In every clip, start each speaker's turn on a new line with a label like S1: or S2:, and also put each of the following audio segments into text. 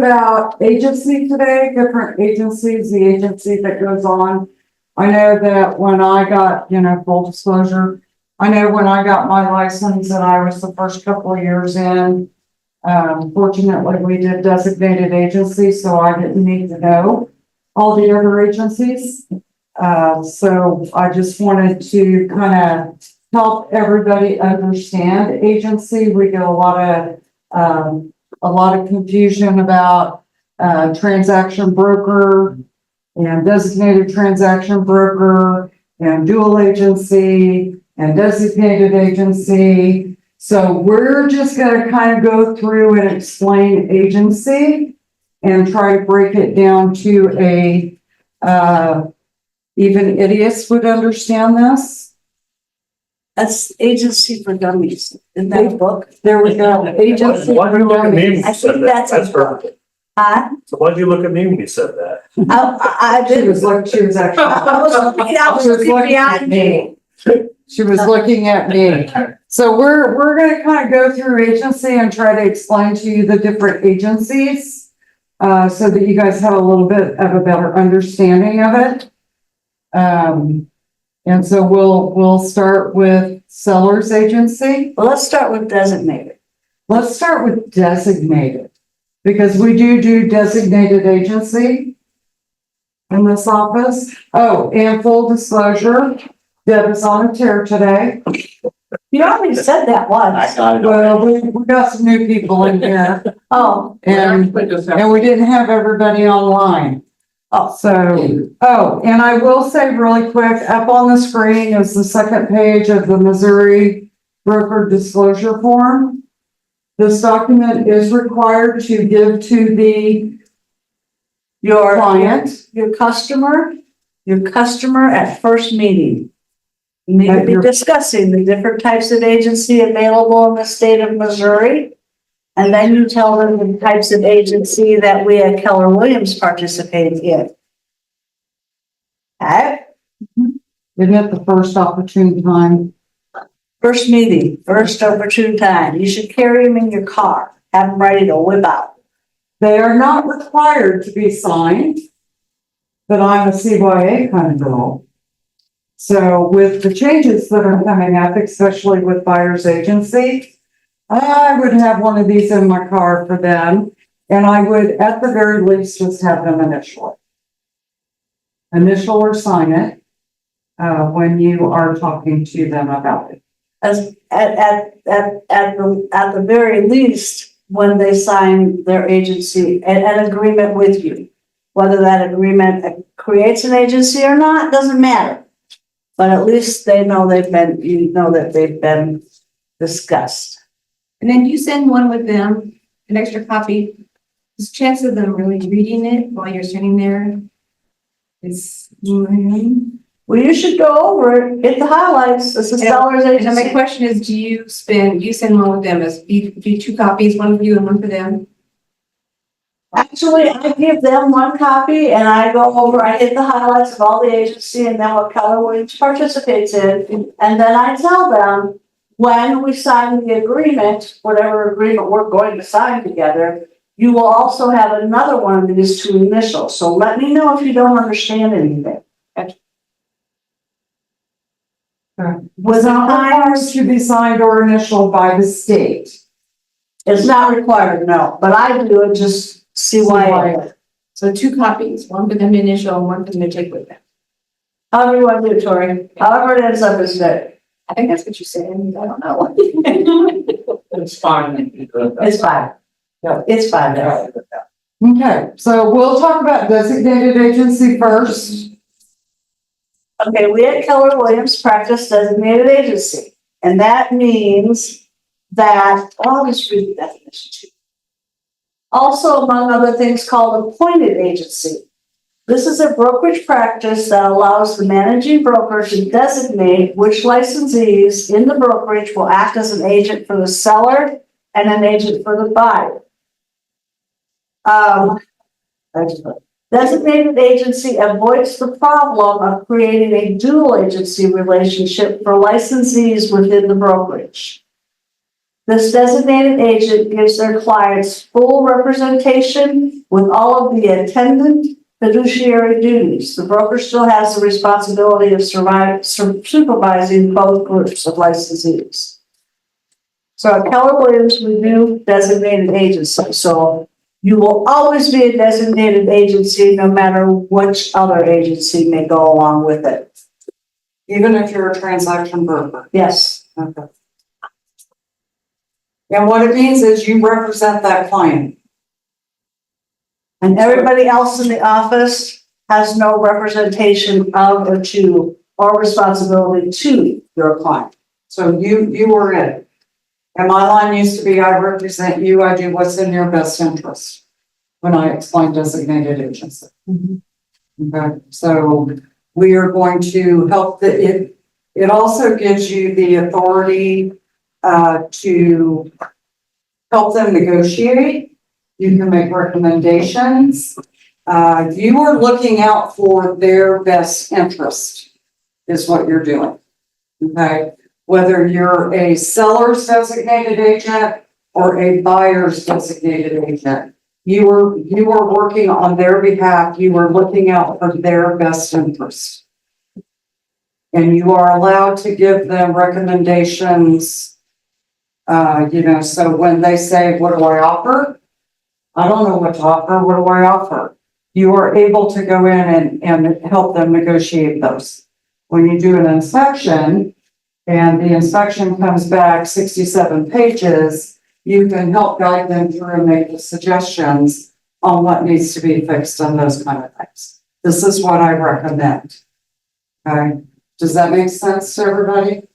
S1: about agency today, different agencies, the agency that goes on. I know that when I got, full disclosure, I know when I got my license and I was the first couple of years in, fortunately we did designated agency, so I didn't need to know all the other agencies. So I just wanted to kind of help everybody understand agency. We get a lot of confusion about transaction broker and designated transaction broker and dual agency and designated agency. So we're just going to kind of go through and explain agency and try to break it down to a even idiots would understand this.
S2: That's Agency for Dummies. Isn't that a book?
S1: There we go. Agency
S3: Why do you look at me when
S2: I
S3: you
S2: think
S3: said that?
S2: that's a
S3: That's perfect.
S2: Huh?
S3: So why'd you look at me when you said that?
S2: I
S1: She
S2: did.
S1: was actually.
S2: I was looking at me.
S1: She was looking at me. So we're gonna kind of go through agency and try to explain to you the different agencies, so that you guys have a little bit of a better understanding of it. And so we'll start with seller's agency.
S2: Well, let's start with designated.
S1: Let's start with designated, because we do designated agency in this office. Oh, and full disclosure, Deb is on a tear today.
S2: You already said that once.
S1: Well, we got some new people in here,
S2: Oh,
S1: and we didn't have everybody online. And I will say really quick, up on the screen is the second page of the Missouri broker disclosure form. This document is required to give to your client.
S2: your customer at first meeting. You need to be discussing the different types of agency available in the state of Missouri. And then you tell them the types of agency that we at Keller Williams participate in. Okay?
S1: Isn't it the first opportune time?
S2: First meeting, first opportune time. You should carry them in your car, have them ready to whip out.
S1: They are not required to be signed, but I'm a CYA kind of girl. So with the changes that are coming up, especially with buyer's agency, I would have one of these in my car for them, and I would at the very least just have them initial or sign it when you are talking to them about it.
S2: As at the very least, when they sign their agency, an agreement with you. Whether that agreement creates an agency or not, doesn't matter. But at least they know that they've been discussed.
S4: And then you send one with them, an extra copy. There's chance of them really reading it while you're sitting there is.
S2: Well, you should go over it, hit the highlights. This is seller's
S4: And
S2: agency.
S4: my question is, do you send one with them as do two copies, one for you and one for them?
S2: Actually, I give them one copy and I go over, I hit the highlights of all the agency and then what Keller Williams participates in. And then I tell them, when we sign the agreement, whatever agreement we're going to sign together, you will also have another one of these to initial. So let me know if you don't understand anything.
S1: Was not required to be signed or initialed by the state.
S2: It's not required, no, but I do it just CYA.
S4: So two copies, one for them to initial and one for them to take with them.
S2: However you want to do it, Tori. However it ends up is good.
S4: I think that's what you said. I don't know.
S3: It's fine.
S2: It's fine. No, it's fine now.
S1: Okay, so we'll talk about designated agency first.
S2: Okay, we at Keller Williams practice designated agency. And that means that, I'll just read the definition too. Also, among other things, called appointed agency. This is a brokerage practice that allows the managing broker to designate which licensees in the brokerage will act as an agent for the seller and an agent for the buyer. Designated agency avoids the problem of creating a dual agency relationship for licensees within the brokerage. This designated agent gives their clients full representation with all of the attendant fiduciary duties. The broker still has the responsibility of supervising both groups of licensees. So at Keller Williams, we do designated agency. So you will always be a designated agency no matter which other agency may go along with it.
S1: Even if you're a transaction broker.
S2: Yes.
S1: Okay. And what it means is you represent that client.
S2: And everybody else in the office has no representation of or to or responsibility to your client.
S1: So you were it. And my line used to be, I represent you, I do what's in your best interest when I explain designated agency. Okay, so we are going to help it also gives you the authority to help them negotiate. You can make recommendations. You are looking out for their best interest is what you're doing. Okay, whether you're a seller's designated agent or a buyer's designated agent, you are working on their behalf. You are looking out for their best interest. And you are allowed to give them recommendations. So when they say, what do I offer? I don't know what to offer. What do I offer? You are able to go in and help them negotiate those. When you do an inspection and the inspection comes back 67 pages, you can help guide them through and make the suggestions on what needs to be fixed and those kind of things. This is what I recommend. Okay. Does that make sense to everybody?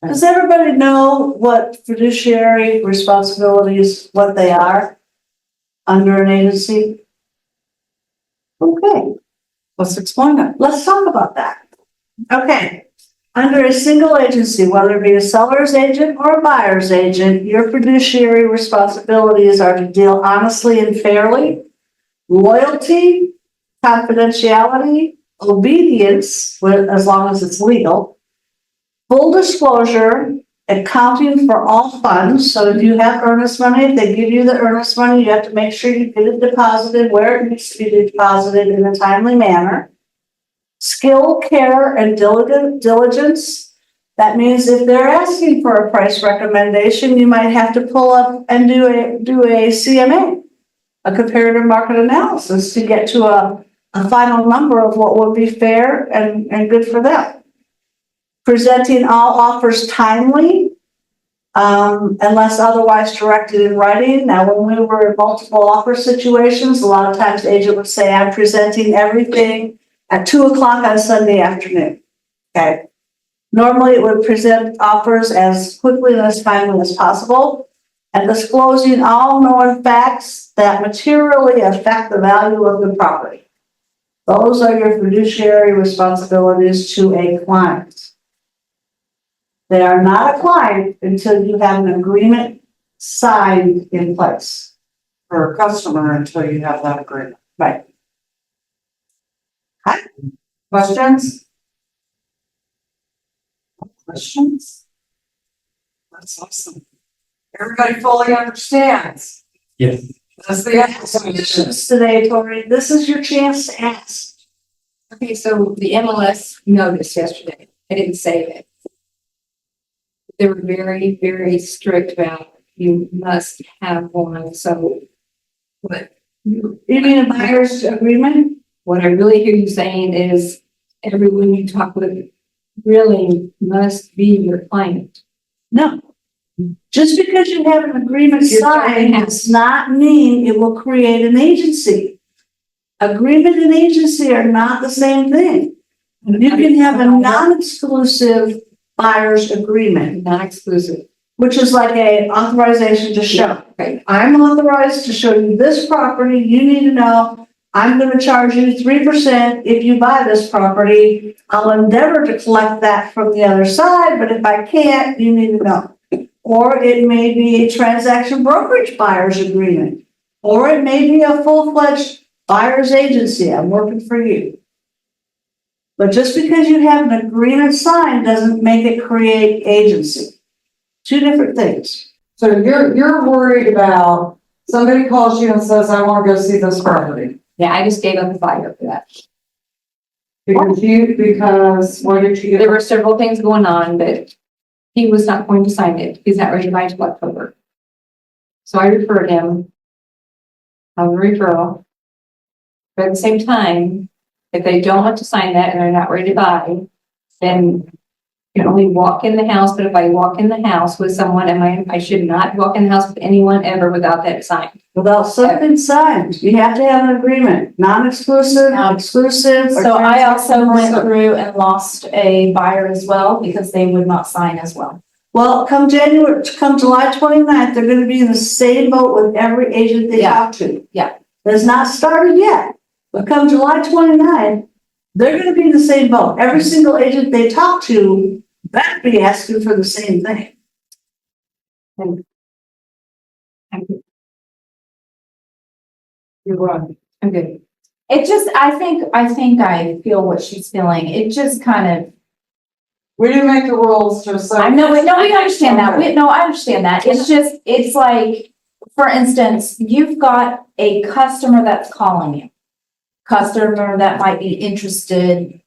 S2: Does everybody know what fiduciary responsibilities, what they are under an agency? Okay,
S1: Let's explain it.
S2: let's talk about that. Okay, under a single agency, whether it be a seller's agent or a buyer's agent, your fiduciary responsibilities are to deal honestly and fairly, loyalty, confidentiality, obedience, as long as it's legal, full disclosure, accounting for all funds. So if you have earnest money, if they give you the earnest money, you have to make sure you get it deposited where it needs to be deposited in a timely manner. Skill, care, and diligence. That means if they're asking for a price recommendation, you might have to pull up and do a CMA, a comparative market analysis, to get to a final number of what would be fair and good for them. Presenting all offers timely, unless otherwise directed in writing. Now, when we were in multiple offer situations, a lot of times the agent would say, I'm presenting everything at 2:00 on Sunday afternoon. Okay. Normally it would present offers as quickly and as timely as possible, and disclosing all known facts that materially affect the value of the property. Those are your fiduciary responsibilities to a client. They are not a client until you have an agreement signed in place.
S1: For a customer until you have that agreement.
S2: Right.
S1: Questions? Questions? That's awesome. Everybody fully understands.
S3: Yes.
S1: That's the explanation.
S2: Questions today, Tori. This is your chance to ask.
S4: Okay, so the MLS notice yesterday, I didn't save it. They were very, very strict about you must have one, so what
S2: You mean a buyer's agreement?
S4: what I really hear you saying is everyone you talk with really must be your client.
S2: No. Just because you have an agreement
S4: You're
S2: signed
S4: talking
S2: does not mean it will create an agency. Agreement and agency are not the same thing. You can have a non-exclusive buyer's agreement,
S4: Non-exclusive.
S2: which is like a authorization to show.
S4: Okay.
S2: I'm authorized to show you this property. You need to know I'm going to charge you 3% if you buy this property. I'll endeavor to collect that from the other side, but if I can't, you need to know. Or it may be a transaction brokerage buyer's agreement, or it may be a full-fledged buyer's agency. I'm working for you. But just because you have an agreement signed doesn't make it create agency. Two different things.
S1: So you're worried about, somebody calls you and says, I wanna go see this property.
S4: Yeah, I just gave up the fire for that.
S1: Because, why did you
S4: There
S1: get?
S4: were several things going on, but he was not going to sign it. He's not ready to buy until October. So I referred him. On the referral. But at the same time, if they don't want to sign that and they're not ready to buy, then you can only walk in the house. But if I walk in the house with someone, I should not walk in the house with anyone ever without that signed.
S2: Without something signed, you have to have an agreement, non-exclusive, exclusive.
S5: So I also went through and lost a buyer as well because they would not sign as well.
S2: Well, come July 29th, they're gonna be in the same boat with every agent they talk to.
S5: Yeah.
S2: It's not started yet, but come July 29th, they're gonna be in the same boat. Every single agent they talk to better be asking for the same thing.
S1: You're right.
S4: I'm good.
S5: It just, I think I feel what she's feeling. It just kind of,
S1: We didn't make the rules just so.
S5: I know, we understand that. I understand that. It's just, it's like, for instance, you've got a customer that's calling you. Customer that might be interested,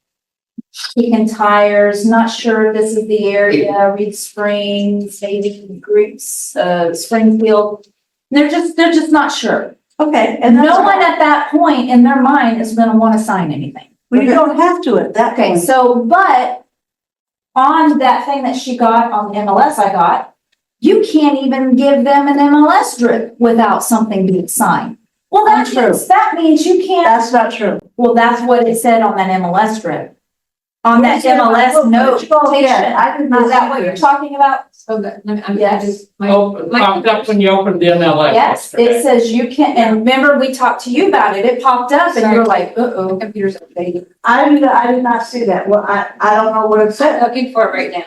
S5: kicking tires, not sure if this is the area, Reed Springs, maybe Groups, Springfield. They're just not sure.
S2: Okay,
S5: And no one at that point in their mind is gonna wanna sign anything.
S2: Well, you don't have to at that
S5: Okay,
S2: point.
S5: so, but on that thing that she got on the MLS I got, you can't even give them an MLS drip without something being signed. Well,
S2: Untrue.
S5: that means you can't,
S2: That's not true.
S5: well, that's what it said on that MLS drip. On that MLS notation.
S2: I did not.
S5: Is that what you're talking about?
S4: So that, I
S5: Yes.
S4: just,
S3: Oh, popped up when you opened the MLS.
S5: Yes, it says you can, and remember, we talked to you about it, it popped up and you were like,
S4: my
S5: uh-oh.
S4: computer's updating.
S2: I did not see that. Well, I don't know what it
S4: I'm
S2: said.
S4: looking for it right now.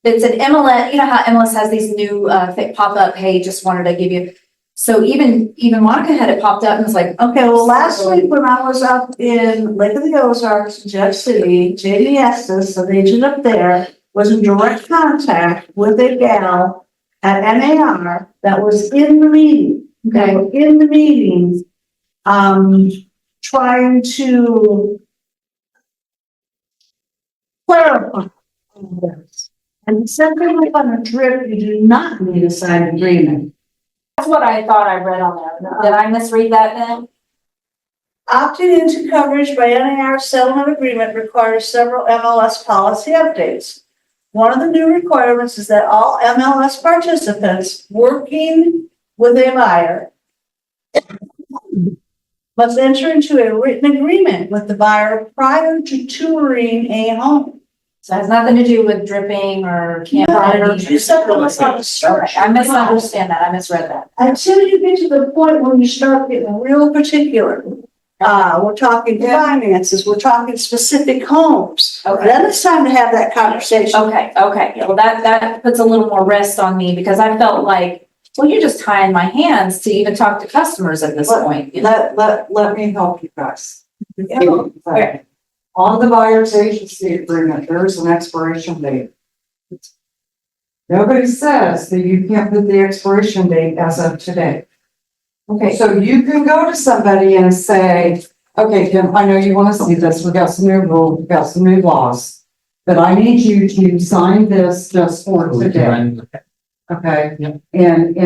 S5: It's an MLS, you know how MLS has these new, pop-up, hey, just wanted to give you. So even Monica had it popped up and was like,
S2: Okay, well, last week when I was up in Lake of the Ozarks, Jeff City, Jamie Estes, an agent up there, was in direct contact with a gal at NAR that was in the meeting. They were in the meeting, trying to clarify this. And simply on a drip, you do not need a signed agreement.
S5: that's what I thought I read on there. Did I misread that then?
S2: Opting into coverage by NAR settlement agreement requires several MLS policy updates. One of the new requirements is that all MLS participants working with a buyer must enter into a written agreement with the buyer prior to touring a home.
S5: So it has nothing to do with dripping or camper.
S2: You said that was on the search.
S5: I misunderstand that. I misread that.
S2: Until you get to the point where you start getting real particular. We're talking finances, we're talking specific homes.
S5: Okay.
S2: Then it's time to have that conversation.
S5: Okay. Well, that puts a little more rest on me because I felt like, well, you're just tying my hands to even talk to customers at this point. You know?
S1: Let me help you guys.
S5: Okay.
S1: On the buyer's agency agreement, there is an expiration date. Nobody says that you can't put the expiration date as of today.
S5: Okay.
S1: So you can go to somebody and say, okay, Kim, I know you want to see this. We got some new rules, we got some new laws. But I need you to sign this just for today. Okay?
S3: Yep.
S1: And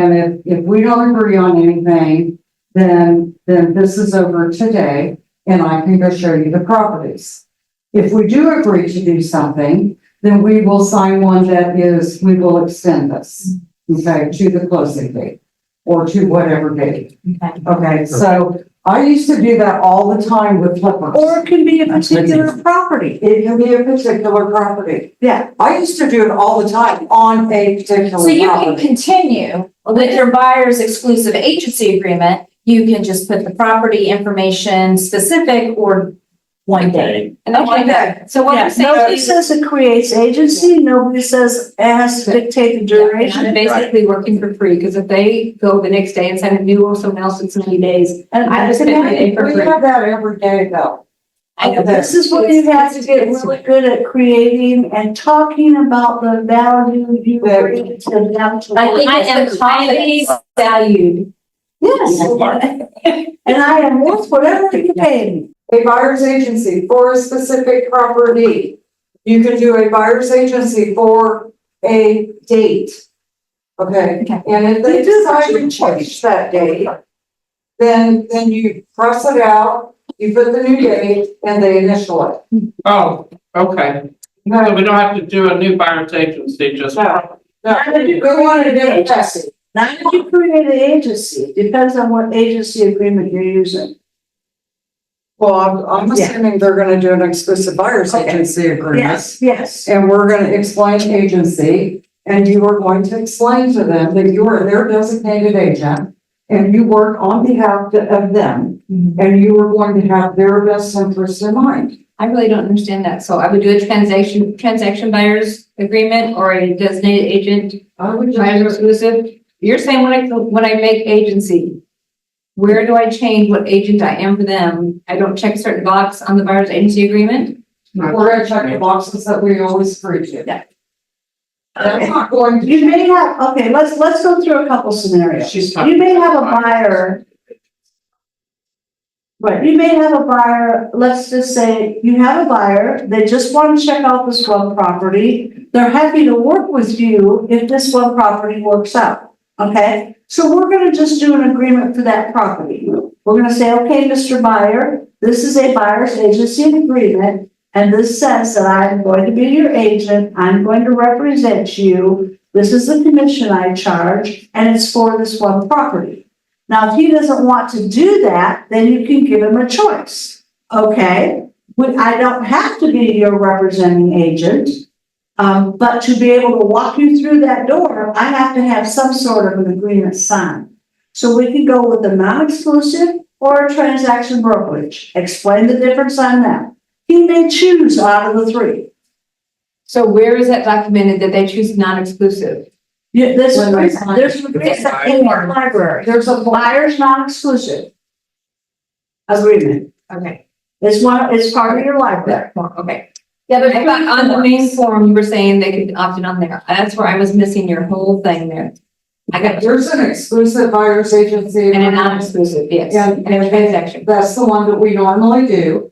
S1: if we don't agree on anything, then this is over today and I can go show you the properties. If we do agree to do something, then we will sign one that is, we will extend this, okay, to the closing date or to whatever date.
S5: Okay.
S1: Okay, so I used to do that all the time with flippers.
S2: Or it can be a particular property.
S1: It can be a particular property.
S2: Yeah.
S1: I used to do it all the time on a particular
S5: So you can
S1: property.
S5: continue with your buyer's exclusive agency agreement. You can just put the property information specific or one day.
S4: And that's like that. So what
S2: Yeah,
S4: I'm saying
S2: nobody
S4: is,
S2: says it creates agency, nobody says it has to dictate the
S4: I'm
S2: duration.
S4: basically working for free, because if they go the next day and sign a new or someone else in so many days,
S2: And
S4: I just
S2: and
S4: get my day for
S1: We
S4: free.
S1: have that every day though.
S2: This is what you have to get really good at creating and talking about the value you bring to them.
S5: I think it's the confidence valued.
S2: Yes. And I am worth whatever you pay me.
S1: A buyer's agency for a specific property. You can do a buyer's agency for a date. Okay,
S5: Okay.
S1: and if they decide to change that date, then you cross it out, you put the new date, and they initial it.
S3: Oh, okay. So we don't have to do a new buyer's agency, just.
S1: No, we want to do it messy.
S2: Now, if you create an agency, depends on what agency agreement you're using.
S1: Well, I'm
S2: Yeah.
S1: assuming they're gonna do an exclusive buyer's
S2: Okay.
S1: agency agreement.
S2: Yes.
S1: And we're gonna explain agency, and you are going to explain to them that you are their designated agent, and you work on behalf of them, and you are going to have their best interest in mind.
S4: I really don't understand that. So I would do a transaction buyer's agreement or a designated agent,
S1: I would
S4: buyer
S1: just,
S4: exclusive. You're saying when I make agency, where do I change what agent I am for them? I don't check a certain box on the buyer's agency agreement?
S1: we're gonna check the boxes that we always agree to.
S4: Yeah.
S1: That's not going to.
S2: You may have, okay, let's go through a couple scenarios.
S3: She's talking
S2: You may have a
S3: about
S2: buyer. Right, you may have a buyer, let's just say you have a buyer, they just want to check out this one property. They're happy to work with you if this one property works out, okay? So we're gonna just do an agreement for that property. We're gonna say, okay, Mr. Buyer, this is a buyer's agency agreement, and this says that I'm going to be your agent, I'm going to represent you. This is the commission I charge, and it's for this one property. Now, if he doesn't want to do that, then you can give him a choice, okay? I don't have to be your representing agent, but to be able to walk you through that door, I have to have some sort of an agreement signed. So we can go with a non-exclusive or a transaction brokerage. Explain the difference on that. He may choose out of the three.
S4: So where is that documented that they choose non-exclusive?
S2: Yeah, there's
S1: When
S2: a
S1: they
S2: reason,
S1: sign
S2: there's
S1: it.
S2: a reason in our library. There's a buyer's non-exclusive agreement.
S4: Okay.
S2: It's part of your library.
S4: Okay. Yeah, but I thought on the main form, you were saying they could opt in on there. That's where I was missing your whole thing there. I got,
S1: There's an exclusive buyer's agency.
S4: and a
S1: agreement.
S4: non-exclusive, yes,
S1: And-
S4: and a transaction.
S1: That's the one that we normally do.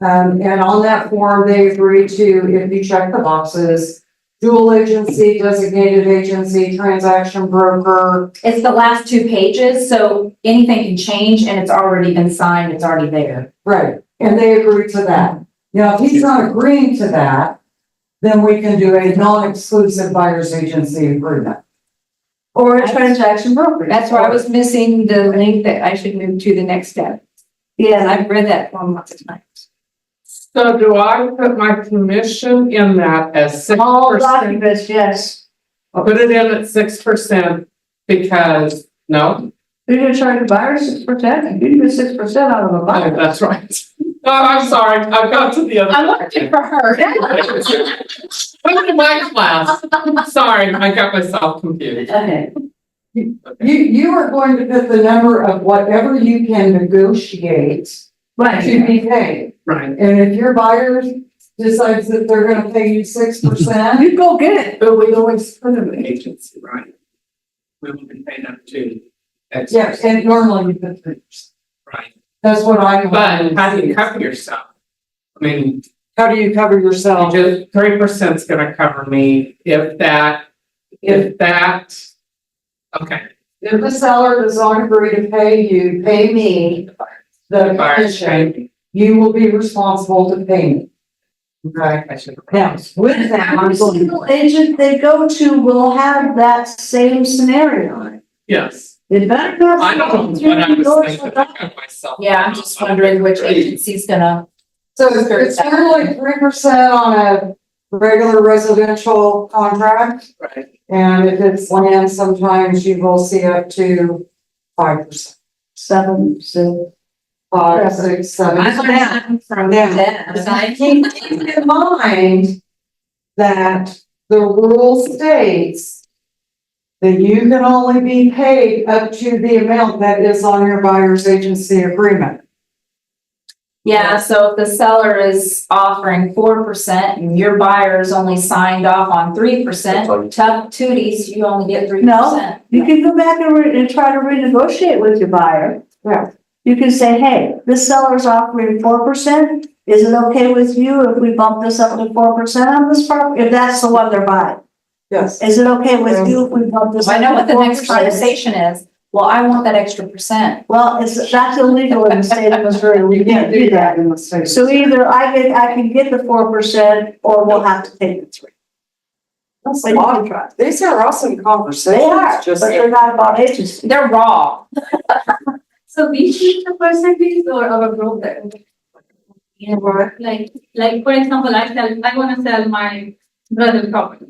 S1: And on that form, they agree to, if you check the boxes, dual agency, designated agency, transaction broker.
S5: It's the last 2 pages, so anything can change and it's already been signed, it's already there.
S1: Right, and they agree to that. Now, if he's not agreeing to that, then we can do a non-exclusive buyer's agency agreement.
S2: Or a transaction brokerage.
S4: That's where I was missing the link that I should move to the next step. And
S2: Yeah,
S4: I've read that form lots of times.
S3: So do I put my commission in that as
S2: all
S3: 6%?
S2: documents, yes.
S3: I'll put it in at 6% because, no,
S2: You're gonna charge a buyer 6%, you can get 6% out of a
S3: oh,
S2: buyer.
S3: that's right. Oh, I'm sorry, I've got to the other.
S5: I'm looking for her.
S3: Went to my class. Sorry, I got myself confused.
S2: Okay,
S1: You are going to put the number of whatever you can negotiate to
S2: right,
S1: be paid.
S3: Right.
S1: And if your buyer decides that they're gonna pay you 6%,
S2: you go get it.
S3: But we always put in the agency, right? We will be paid up to X.
S1: yes, and normally you put 3%.
S3: Right.
S1: That's what I.
S3: But how do you cover yourself? I mean,
S1: How do you cover yourself?
S3: just 3% is gonna cover me if that, okay.
S1: If the seller does not agree to pay you, pay me the
S3: Buyer's
S1: commission,
S3: pay.
S1: you will be responsible to pay me. Okay.
S3: I should.
S1: Now, with that, I'm
S2: Every
S1: going
S2: single agent they go to will have that same scenario.
S3: Yes,
S2: It better not.
S3: I don't know what I was thinking, I got myself.
S5: Yeah, I'm just wondering which agency's gonna,
S1: So it's generally 3% on a regular residential contract.
S3: Right.
S1: And if it's land, sometimes you will see up to 5%.
S2: 7, 6.
S1: 5, 6, 7.
S5: I'm from
S1: Now,
S5: Deb.
S1: keep in mind that the rule states that you can only be paid up to the amount that is on your buyer's agency agreement.
S5: Yeah, so if the seller is offering 4% and your buyer is only signed off on 3%, tough tooties, you only get 3%.
S2: No. You can go back and try to renegotiate with your buyer.
S1: Yeah.
S2: You can say, hey, this seller's offering 4%. Is it okay with you if we bump this up to 4% on this property? If that's the one they're buying.
S1: Yes.
S2: Is it okay with you if we bump this up
S5: I
S2: to 4%?
S5: know what the next conversation is. Well, I want that extra percent.
S2: Well, that's illegal in the state of Missouri. We can't do that.
S1: in the state.
S2: So either I can get the 4% or we'll have to take the 3%.
S1: That's
S2: But
S1: a
S2: you
S1: lot.
S2: can try.
S1: These are awesome conversations.
S2: They are, but
S1: Just
S2: they're not about agency.
S5: They're raw.
S6: So we choose the percentage or our broker? Yeah, like for example, I wanna sell my brother's property.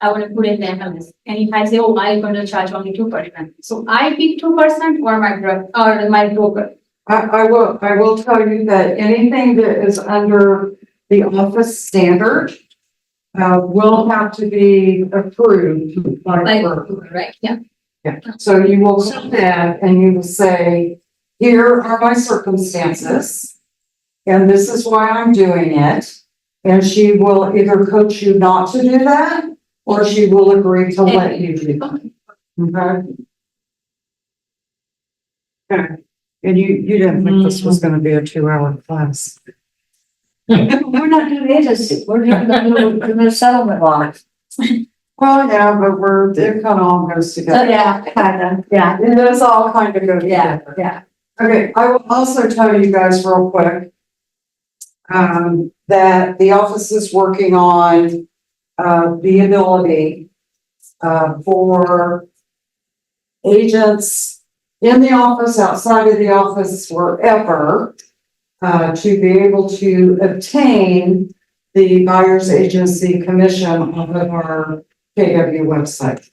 S6: I wanna put in the MLS, and if I say, oh, I'm gonna charge only 2%, so I pick 2% or my broker?
S1: I will tell you that anything that is under the office standard will have to be approved by
S6: Like,
S1: clerk.
S6: right, yeah.
S1: Yeah, so you will come in and you will say, here are my circumstances, and this is why I'm doing it. And she will either coach you not to do that, or she will agree to let you do that. Okay? Okay, and you didn't think this was gonna be a 2-hour class?
S2: We're not doing agency. We're doing the settlement law.
S1: Well, yeah, but it kind of all goes
S2: So
S1: together.
S2: yeah, kind of, yeah,
S1: It does all kind of go
S2: yeah,
S1: together.
S2: yeah.
S1: Okay, I will also tell you guys real quick, that the office is working on, the ability, for agents in the office, outside of the office, wherever, to be able to obtain the buyer's agency commission off of our KW website,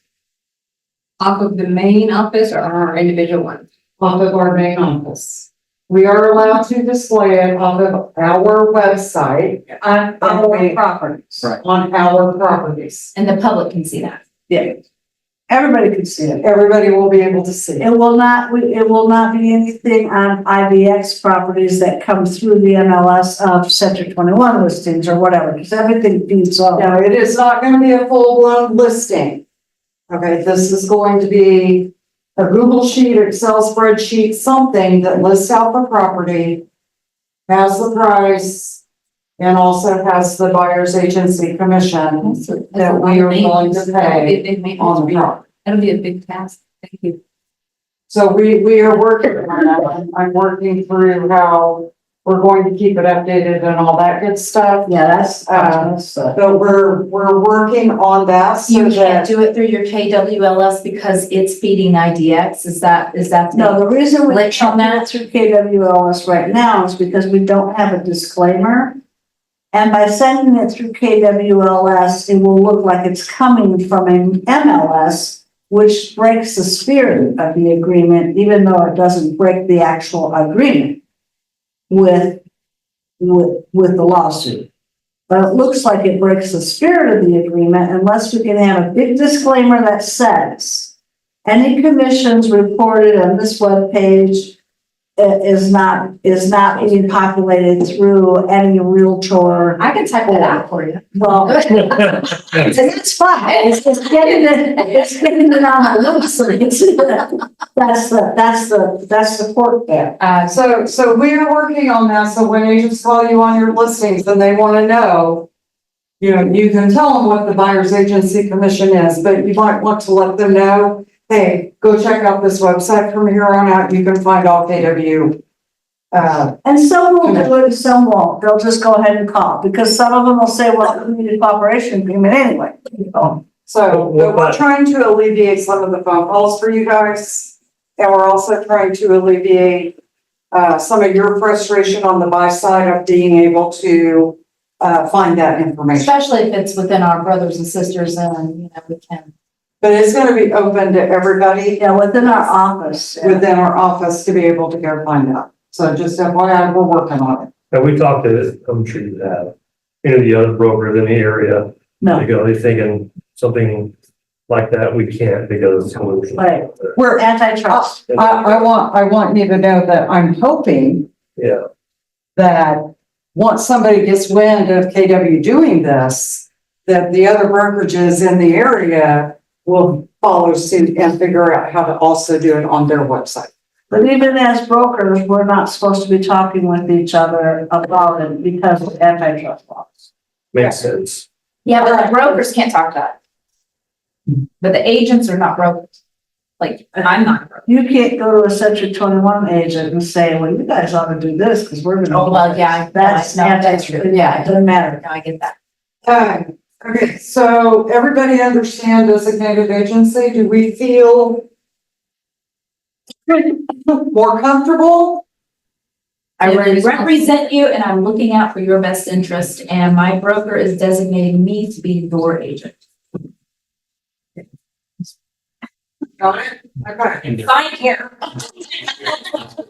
S4: Off of the main office or our individual one?
S1: off of our main office. We are allowed to display it off of our website
S2: On our properties.
S7: Right.
S1: on our properties.
S5: And the public can see that.
S2: Yeah. Everybody can see it.
S1: Everybody will be able to see it.
S2: It will not be anything on IBX properties that come through the MLS of Sector 21 listings or whatever, because everything feeds off.
S1: No, it is not gonna be a full-blown listing. Okay, this is going to be a Google sheet, Excel spreadsheet, something that lists out the property, has the price, and also has the buyer's agency commission that we are willing to pay on the property.
S4: That'll be a big task. Thank you.
S1: So we are working on that. I'm working through how we're going to keep it updated and all that good stuff.
S2: Yeah, that's,
S1: But we're working on that so
S5: You can't
S1: that,
S5: do it through your KWLS because it's feeding IDX. Is that?
S2: no, the reason we
S5: Glitch on
S2: can't do it through KWLS right now is because we don't have a disclaimer. And by sending it through KWLS, it will look like it's coming from an MLS, which breaks the spirit of the agreement, even though it doesn't break the actual agreement with the lawsuit. But it looks like it breaks the spirit of the agreement unless we can have a big disclaimer that says any commissions reported on this webpage is not being populated through any realtor.
S5: I can type that out for you.
S2: Well, it's fine. It's just getting it on the website. That's the port there.
S1: so we are working on that. So when agents call you on your listings and they want to know, you can tell them what the buyer's agency commission is, but you might want to let them know, hey, go check out this website from here on out. You can find all KW.
S2: And some will do it and some won't. They'll just go ahead and call because some of them will say, well, we need a cooperation agreement anyway.
S1: So but we're trying to alleviate some of the phone calls for you guys. And we're also trying to alleviate some of your frustration on the buy side of being able to find that information.
S5: Especially if it's within our brothers and sisters and, we can.
S1: But it's gonna be open to everybody
S2: Yeah, within our office.
S1: within our office to be able to go find out. So just FYI, we're working on it.
S7: And we talked to, I'm sure you have, the other brokers in the area.
S2: No.
S7: They're thinking something like that, we can't because of solution.
S2: Right.
S1: We're
S2: Antitrust.
S1: I want you to know that I'm hoping
S7: Yeah,
S1: that once somebody gets wind of KW doing this, that the other brokerages in the area will follow suit and figure out how to also do it on their website.
S2: But even as brokers, we're not supposed to be talking with each other about it because of antitrust laws.
S7: Makes sense.
S5: Yeah, but the brokers can't talk to us. But the agents are not brokers. Like, I'm not a broker.
S2: You can't go to a Section 21 agent and say, well, you guys ought to do this because we're gonna.
S5: Oh, well, yeah,
S2: That's
S5: no, that's
S2: antitrust.
S5: true.
S2: Yeah, it doesn't matter.
S5: No, I get that.
S1: Okay, so everybody understand designated agency? Do we feel more comfortable?
S5: I represent you and I'm looking out for your best interest and my broker is designating me to be your agent.
S1: Got it? Okay.
S5: Sign here.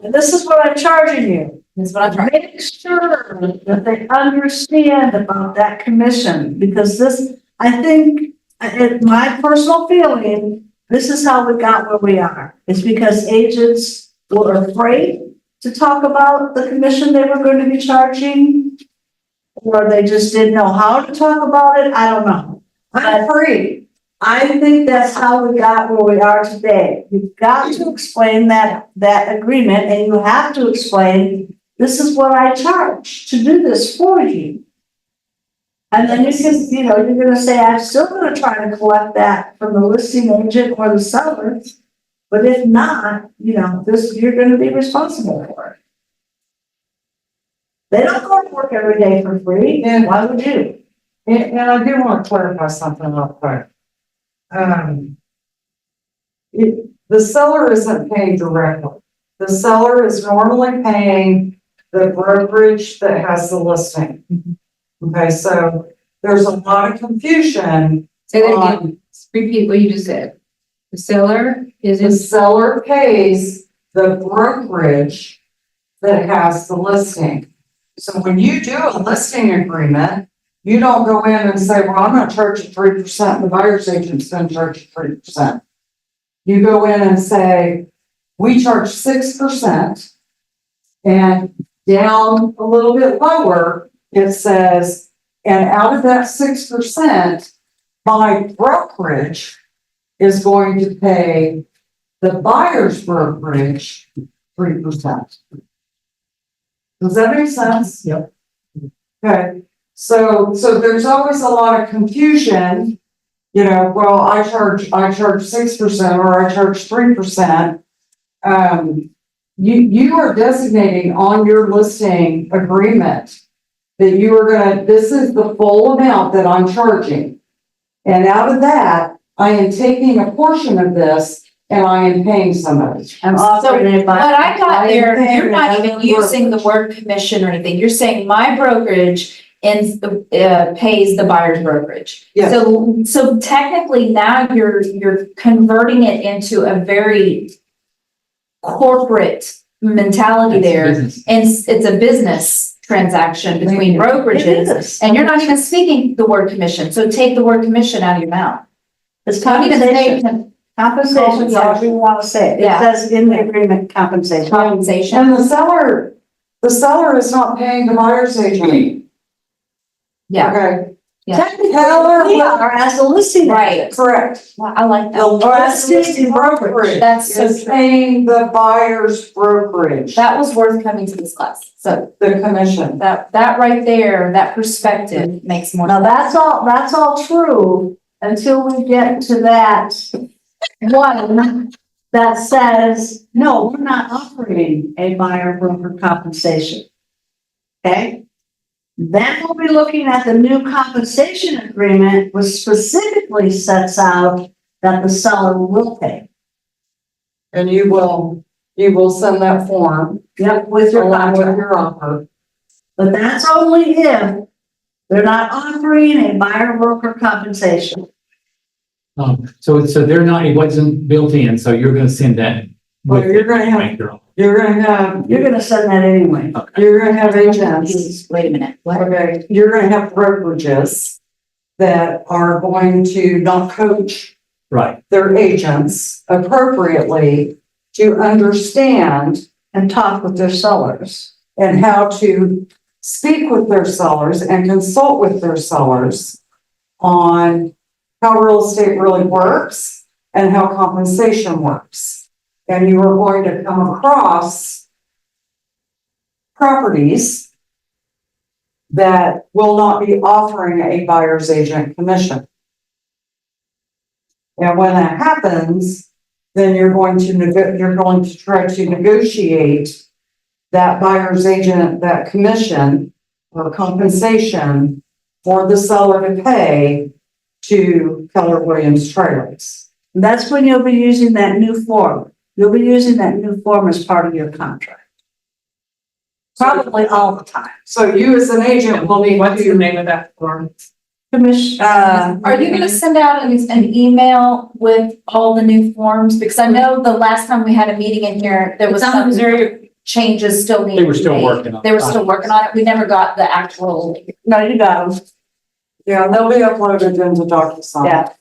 S2: And this is what I'm charging you.
S5: This is what I'm trying.
S2: Make sure that they understand about that commission, because this, I think, in my personal feeling, this is how we got where we are. It's because agents were afraid to talk about the commission they were going to be charging, or they just didn't know how to talk about it. I don't know. I'm free. I think that's how we got where we are today. You've got to explain that agreement, and you have to explain, this is what I charge to do this for you. And then you can, you're gonna say, I'm still gonna try to collect that from the listing agent or the seller. But if not, you're gonna be responsible for it. They don't go to work every day for free, and why would you?
S1: And I do want to clarify something real quick. The seller isn't paying directly. The seller is normally paying the brokerage that has the listing. Okay, so there's a lot of confusion.
S4: Say that again. Repeat what you just said. The seller is
S1: The seller pays the brokerage that has the listing. So when you do a listing agreement, you don't go in and say, well, I'm gonna charge you 3%, the buyer's agent's gonna charge you 3%. You go in and say, we charge 6%, and down a little bit lower, it says, and out of that 6%, my brokerage is going to pay the buyer's brokerage 3%. Does that make sense?
S7: Yep.
S1: Okay, so there's always a lot of confusion, well, I charge 6% or I charge 3%. You are designating on your listing agreement that you are this is the full amount that I'm charging. And out of that, I am taking a portion of this and I am paying somebody.
S2: I'm
S5: So
S2: offering it
S5: what
S2: by.
S5: I got there,
S2: by
S5: you're not
S2: paying
S5: even
S2: another
S5: using the word commission or anything. You're saying my brokerage pays the buyer's brokerage.
S1: Yes.
S5: So technically now you're converting it into a very corporate mentality there. And it's a business transaction between
S2: It
S5: brokerages.
S2: is.
S5: And you're not even speaking the word commission. So take the word commission out of your mouth.
S2: It's
S5: Don't even say
S2: compensation. Compensation, however you want to say it. It
S5: Yeah.
S2: says in the agreement, compensation.
S5: compensation.
S1: And the seller is not paying the buyer's agent.
S5: Yeah,
S1: Okay.
S5: Yeah.
S2: Technically, we are as a listing
S5: Right.
S2: agent.
S1: Correct.
S5: well, I like
S1: The
S5: that.
S2: Or as a
S1: listing
S2: listing brokerage.
S5: That's so
S1: is
S5: true.
S1: paying the buyer's brokerage,
S5: That was worth coming to this class. So
S1: the commission.
S5: that right there, that perspective makes more
S2: Now,
S5: sense.
S2: that's all true until we get to that one that says, no, we're not offering a buyer broker compensation. Okay? Then we'll be looking at the new compensation agreement, which specifically sets out that the seller will pay.
S1: And you will send that form
S2: Yep, with your
S1: along with
S2: contract.
S1: your offer.
S2: But that's only if they're not offering a buyer broker compensation.
S8: So they're not, it wasn't built in, so you're gonna send that.
S1: Well,
S8: with
S1: you're
S8: it,
S1: gonna have-
S8: make your own.
S1: You're gonna
S2: Send that anyway.
S1: have agents.
S5: Wait a minute. What?
S1: Okay, you're gonna have brokerages that are going to not coach
S8: Right,
S1: their agents appropriately to understand
S2: And talk with their sellers.
S1: and how to speak with their sellers and consult with their sellers on how real estate really works and how compensation works. And you are going to come across properties that will not be offering a buyer's agent commission. And when that happens, then you're going to try to negotiate that buyer's agent, that commission or compensation for the seller to pay to Keller Williams Trailers.
S2: And that's when you'll be using that new form. You'll be using that new form as part of your contract. Probably all the time.
S1: So you as an agent will need
S3: What's the
S1: to,
S3: name of that form?
S2: Commission,
S5: Are you gonna send out an email with all the new forms? Because I know the last time we had a meeting in here, there was some changes still needed.
S8: They were still working on it.
S5: They were still working on it. We never got the actual.
S2: no, you got them.
S1: yeah, they'll be uploaded into DocuSign.
S2: Yeah.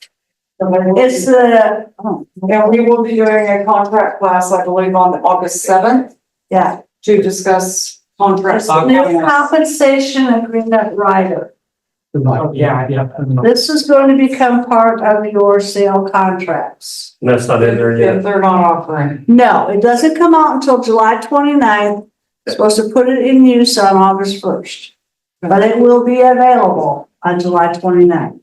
S1: It's the, and we will be doing a contract class, I believe, on August 7th
S2: Yeah.
S1: to discuss contracts.
S2: It's the new compensation agreement rider.
S8: Right, yeah.
S2: This is going to become part of your sale contracts.
S7: And that's not in there yet.
S1: If they're not offering.
S2: No, it doesn't come out until July 29th. Supposed to put it in use on August 1st. But it will be available on July 29th.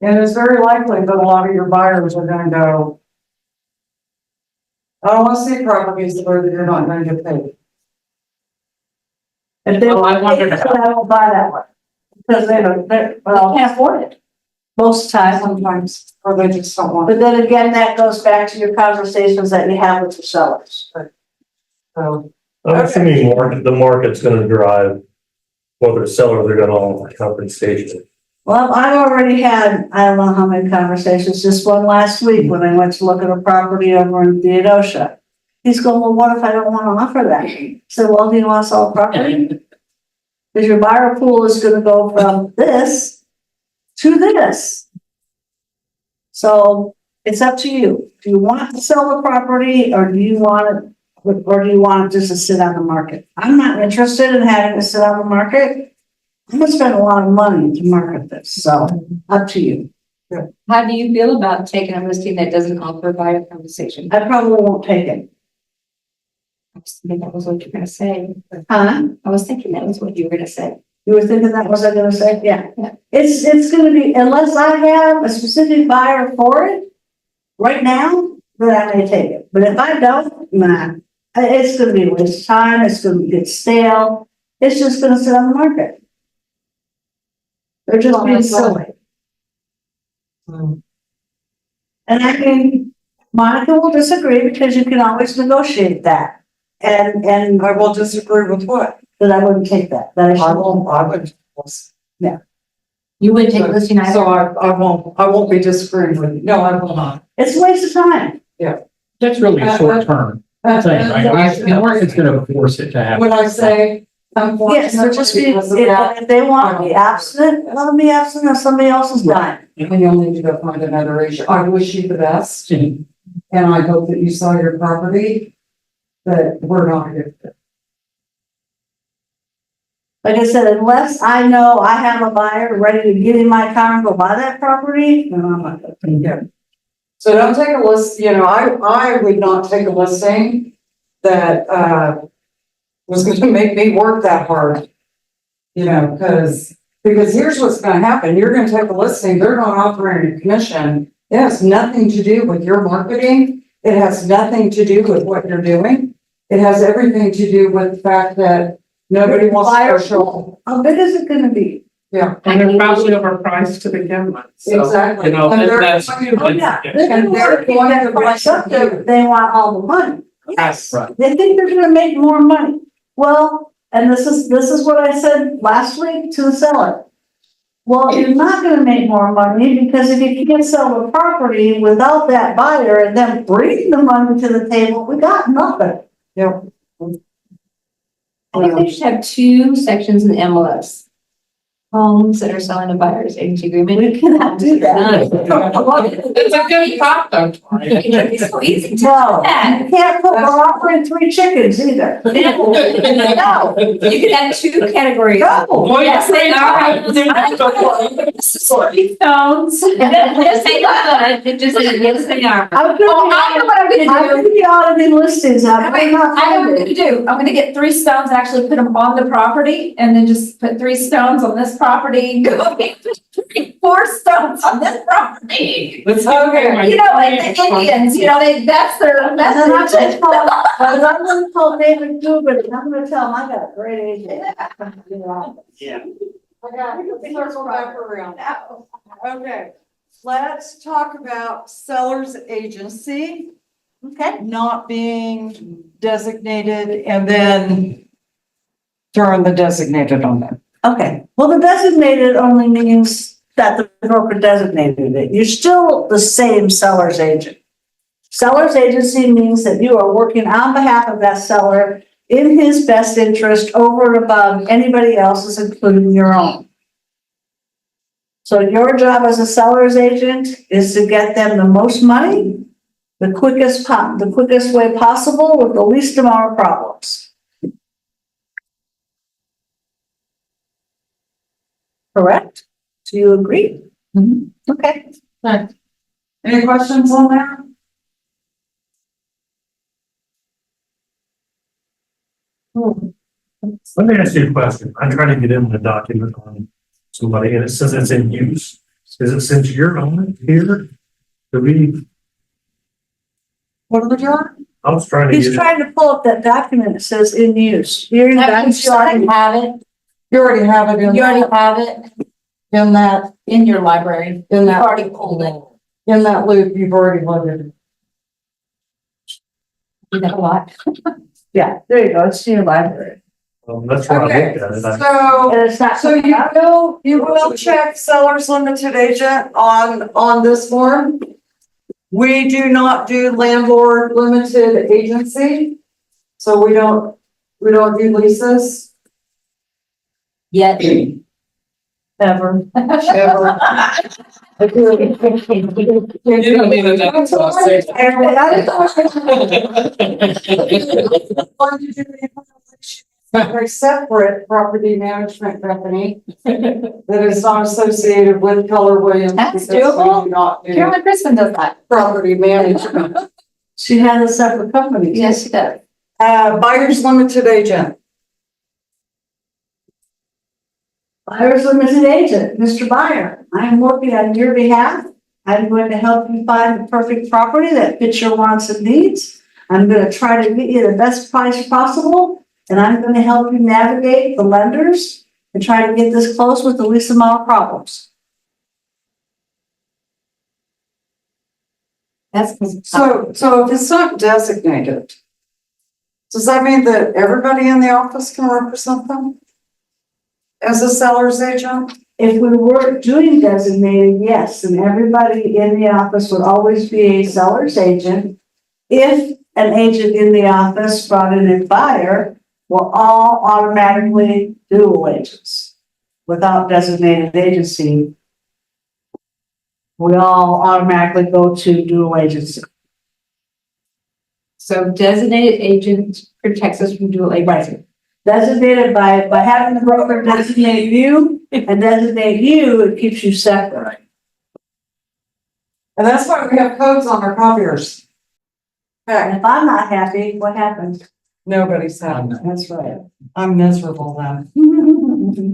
S1: And it's very likely that a lot of your buyers are gonna go, I don't wanna see properties where you're not going to pay.
S2: If they
S3: Well, I wondered about-
S2: I will buy that one. Because they don't, well,
S5: Can't afford it.
S2: most times.
S1: Sometimes, or they just don't want
S2: But then again, that goes back to your conversations that you have with the sellers.
S1: it. So,
S7: I'm assuming the market's gonna drive whether sellers are gonna offer compensation.
S2: Well, I've already had, I don't know how many conversations, just one last week when I went to look at a property over in Theodosia. He's going, well, what if I don't want to offer that? I said, well, do you want to sell a property? Because your buyer pool is gonna go from this to this. So it's up to you. Do you want to sell the property or do you want it just to sit on the market? I'm not interested in having it sit on the market. I'm gonna spend a lot of money to market this, so up to you.
S4: How do you feel about taking a listing that doesn't offer buyer compensation?
S2: I probably won't take it.
S4: I was thinking that was what you were gonna say.
S2: Huh?
S4: I was thinking that was what you were gonna say.
S2: You were thinking that was I gonna say? Yeah. It's gonna be, unless I have a specific buyer for it, right now, then I may take it. But if I don't, nah. It's gonna be a waste of time, it's gonna get stale, it's just gonna sit on the market. They're just being silly.
S1: um,
S2: And I mean, Monica will disagree because you can always negotiate that. And
S1: I will disagree with what?
S2: that I wouldn't take that, that I
S1: I
S2: should.
S1: won't, I would.
S4: You wouldn't take a listing either?
S1: So I won't be disagreeing with you. No, I will not.
S2: It's a waste of time.
S8: That's really a short term thing, right? The market's gonna force it to happen.
S1: When I say
S2: Yes, they're just being,
S1: unfortunately, because of that,
S2: if they want to be absent, let them be absent if somebody else is dying.
S1: and you'll need to go find another agent. I wish you the best,
S8: Mhm.
S1: and I hope that you sell your property, but we're not a good fit.
S2: Like I said, unless I know I have a buyer ready to get in my car and go buy that property, then I'm not gonna take it.
S1: So don't take a list, I would not take a listing that, was gonna make me work that hard. Because here's what's gonna happen, you're gonna take a listing, they're not offering a commission. It has nothing to do with your marketing, it has nothing to do with what you're doing. It has everything to do with the fact that nobody wants to show.
S2: How big is it gonna be?
S1: Yeah,
S3: And they're probably overpriced to begin with, so,
S1: exactly.
S3: you know,
S1: And they're-
S3: that's.
S2: Oh, yeah.
S1: And they're going to
S2: Price up there, they want all the money.
S3: Yes.
S8: Right.
S2: They think they're gonna make more money. Well, and this is what I said last week to the seller. Well, you're not gonna make more money because if you can't sell the property without that buyer and then bring the money to the table, we got nothing.
S1: Yep.
S4: I think they should have two sections in MLS. homes that are selling a buyer's agency agreement.
S2: We cannot do that.
S3: It's a good thought though. Tori.
S4: It's so easy to
S2: No,
S4: do that.
S2: you can't put, we're offering 3 chickens either.
S4: No, you can have 2 categories.
S2: No.
S3: Boy,
S4: Yes, they
S3: are.
S4: Three stones. Yes, they are. It just, yes, they are.
S2: I'm
S5: Oh, I know what I'm
S2: I'm
S5: gonna
S2: gonna
S5: do.
S2: be auditing listings, I'm
S5: I
S2: not
S5: know what I'm
S2: finding.
S5: gonna do. I'm gonna get 3 stones and actually put them on the property and then just put 3 stones on this property, go get 4 stones on this property.
S3: Let's get my-
S5: You know, like the Indians, you know, that's their
S2: And then I'm
S5: message.
S2: gonna call David Dugan, and I'm gonna tell him I got a great agent.
S7: Yeah.
S1: Okay, let's circle back around. Okay, let's talk about seller's agency.
S2: Okay.
S1: Not being designated and then throwing the designated on them.
S2: Okay, well, the designated only means that the broker designated it. You're still the same seller's agent. Seller's agency means that you are working on behalf of that seller in his best interest over and above anybody else's, including your own. So your job as a seller's agent is to get them the most money, the quickest way possible with the least amount of problems. Correct? Do you agree? Okay.
S1: Any questions on that?
S7: Let me ask you a question. I'm trying to get in the document on somebody and it says it's in use. Is it since you're on it here? Do we,
S1: What are we doing?
S7: I was trying to
S2: He's
S7: get,
S2: trying to pull up that document that says in use. You're
S5: That means you already have it.
S1: You already have it in,
S5: You already have it
S1: in that,
S5: in your library.
S1: in
S5: You've
S1: that,
S5: already pulled it.
S1: in that loop, you've already loaded it.
S5: You know what?
S2: Yeah, there you go. It's in your library.
S7: that's where I
S1: Okay,
S7: looked at it. I-
S1: so,
S2: And it's not.
S1: so you will check seller's limited agent on this form. We do not do landlord limited agency. So we don't do leases.
S5: Yet.
S2: Ever.
S1: Ever.
S3: You don't need a next
S1: A separate property management company that is not associated with Keller Williams.
S5: That's
S1: because we
S5: doable.
S1: do not do
S5: Carolyn Crispin does that.
S1: property management.
S2: She has a separate company.
S5: Yes, she does.
S1: Buyer's limited agent.
S2: Buyer's limited agent, Mr. Buyer, I am working on your behalf. I'm going to help you find the perfect property that fits your wants and needs. I'm going to try to get you the best price possible, and I'm going to help you navigate the lenders and try to get this close with the least amount of problems.
S5: That's.
S1: So if it's not designated, does that mean that everybody in the office can represent them? As a seller's agent?
S2: If we were doing designated, yes, and everybody in the office would always be a seller's agent. If an agent in the office brought in a buyer, we're all automatically dual agents. Without designated agency, we all automatically go to dual agency.
S4: So designated agent protects us from dual agency.
S2: Designated by having the broker designate you and designate you, it keeps you separate.
S1: And that's why we have codes on our copiers.
S2: And if I'm not happy, what happens?
S1: Nobody's happy.
S2: That's right.
S1: I'm miserable then.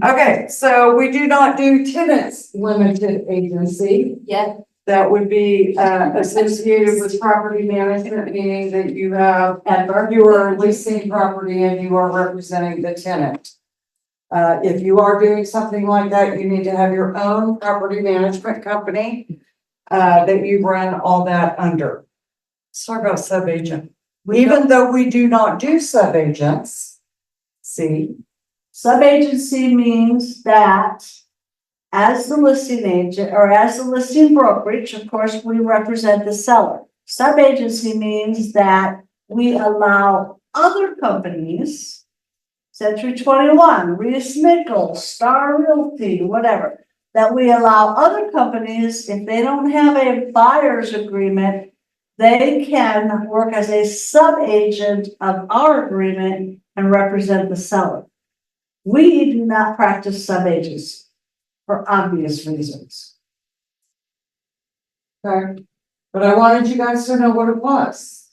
S1: Okay, so we do not do tenants limited agency.
S5: Yet.
S1: That would be associated with property management, meaning that you have, you are leasing property and you are representing the tenant. If you are doing something like that, you need to have your own property management company that you run all that under. Sorry about sub-agent. Even though we do not do sub-agents, see,
S2: Sub-agency means that as the listing agent or as the listing brokerage, of course, we represent the seller. Sub-agency means that we allow other companies Century 21, Reese Nichols, Star Realty, whatever, that we allow other companies, if they don't have a buyer's agreement, they can work as a sub-agent of our agreement and represent the seller. We do not practice sub-agents for obvious reasons.
S1: Okay, but I wanted you guys to know what it was.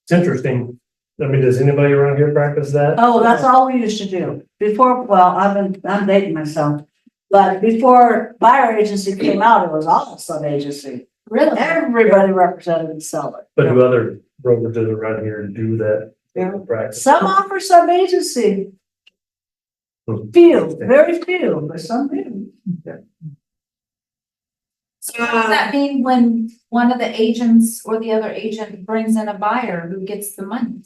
S7: It's interesting. I mean, does anybody around here practice that?
S2: Oh, that's all we used to do before, well, I'm dating myself. But before buyer agency came out, it was all sub-agency.
S5: Really?
S2: Everybody represented the seller.
S7: But do other brokerages around here do that
S1: Yeah.
S7: practice?
S2: Some offer sub-agency. Few, very few, but some do.
S5: So what does that mean when one of the agents or the other agent brings in a buyer who gets the money?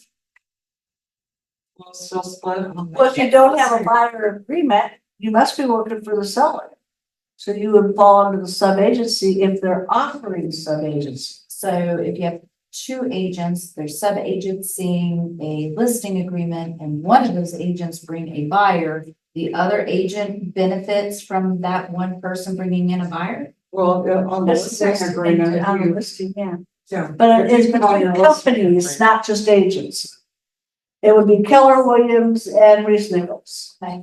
S1: We'll still split it on
S2: Well, if you don't have a buyer agreement, you must be working for the seller. So you would fall under the sub-agency if they're offering sub-agency.
S5: So if you have two agents, they're sub-agencying a listing agreement and one of those agents bring a buyer, the other agent benefits from that one person bringing in a buyer?
S1: Well, on the listing agreement, if
S2: On the
S1: you,
S2: listing, yeah.
S1: yeah.
S2: But
S1: if you
S2: it's
S1: put on
S2: between
S1: your listing
S2: companies,
S1: agreement.
S2: not just agents. It would be Keller Williams and Reese Nichols.
S5: Okay.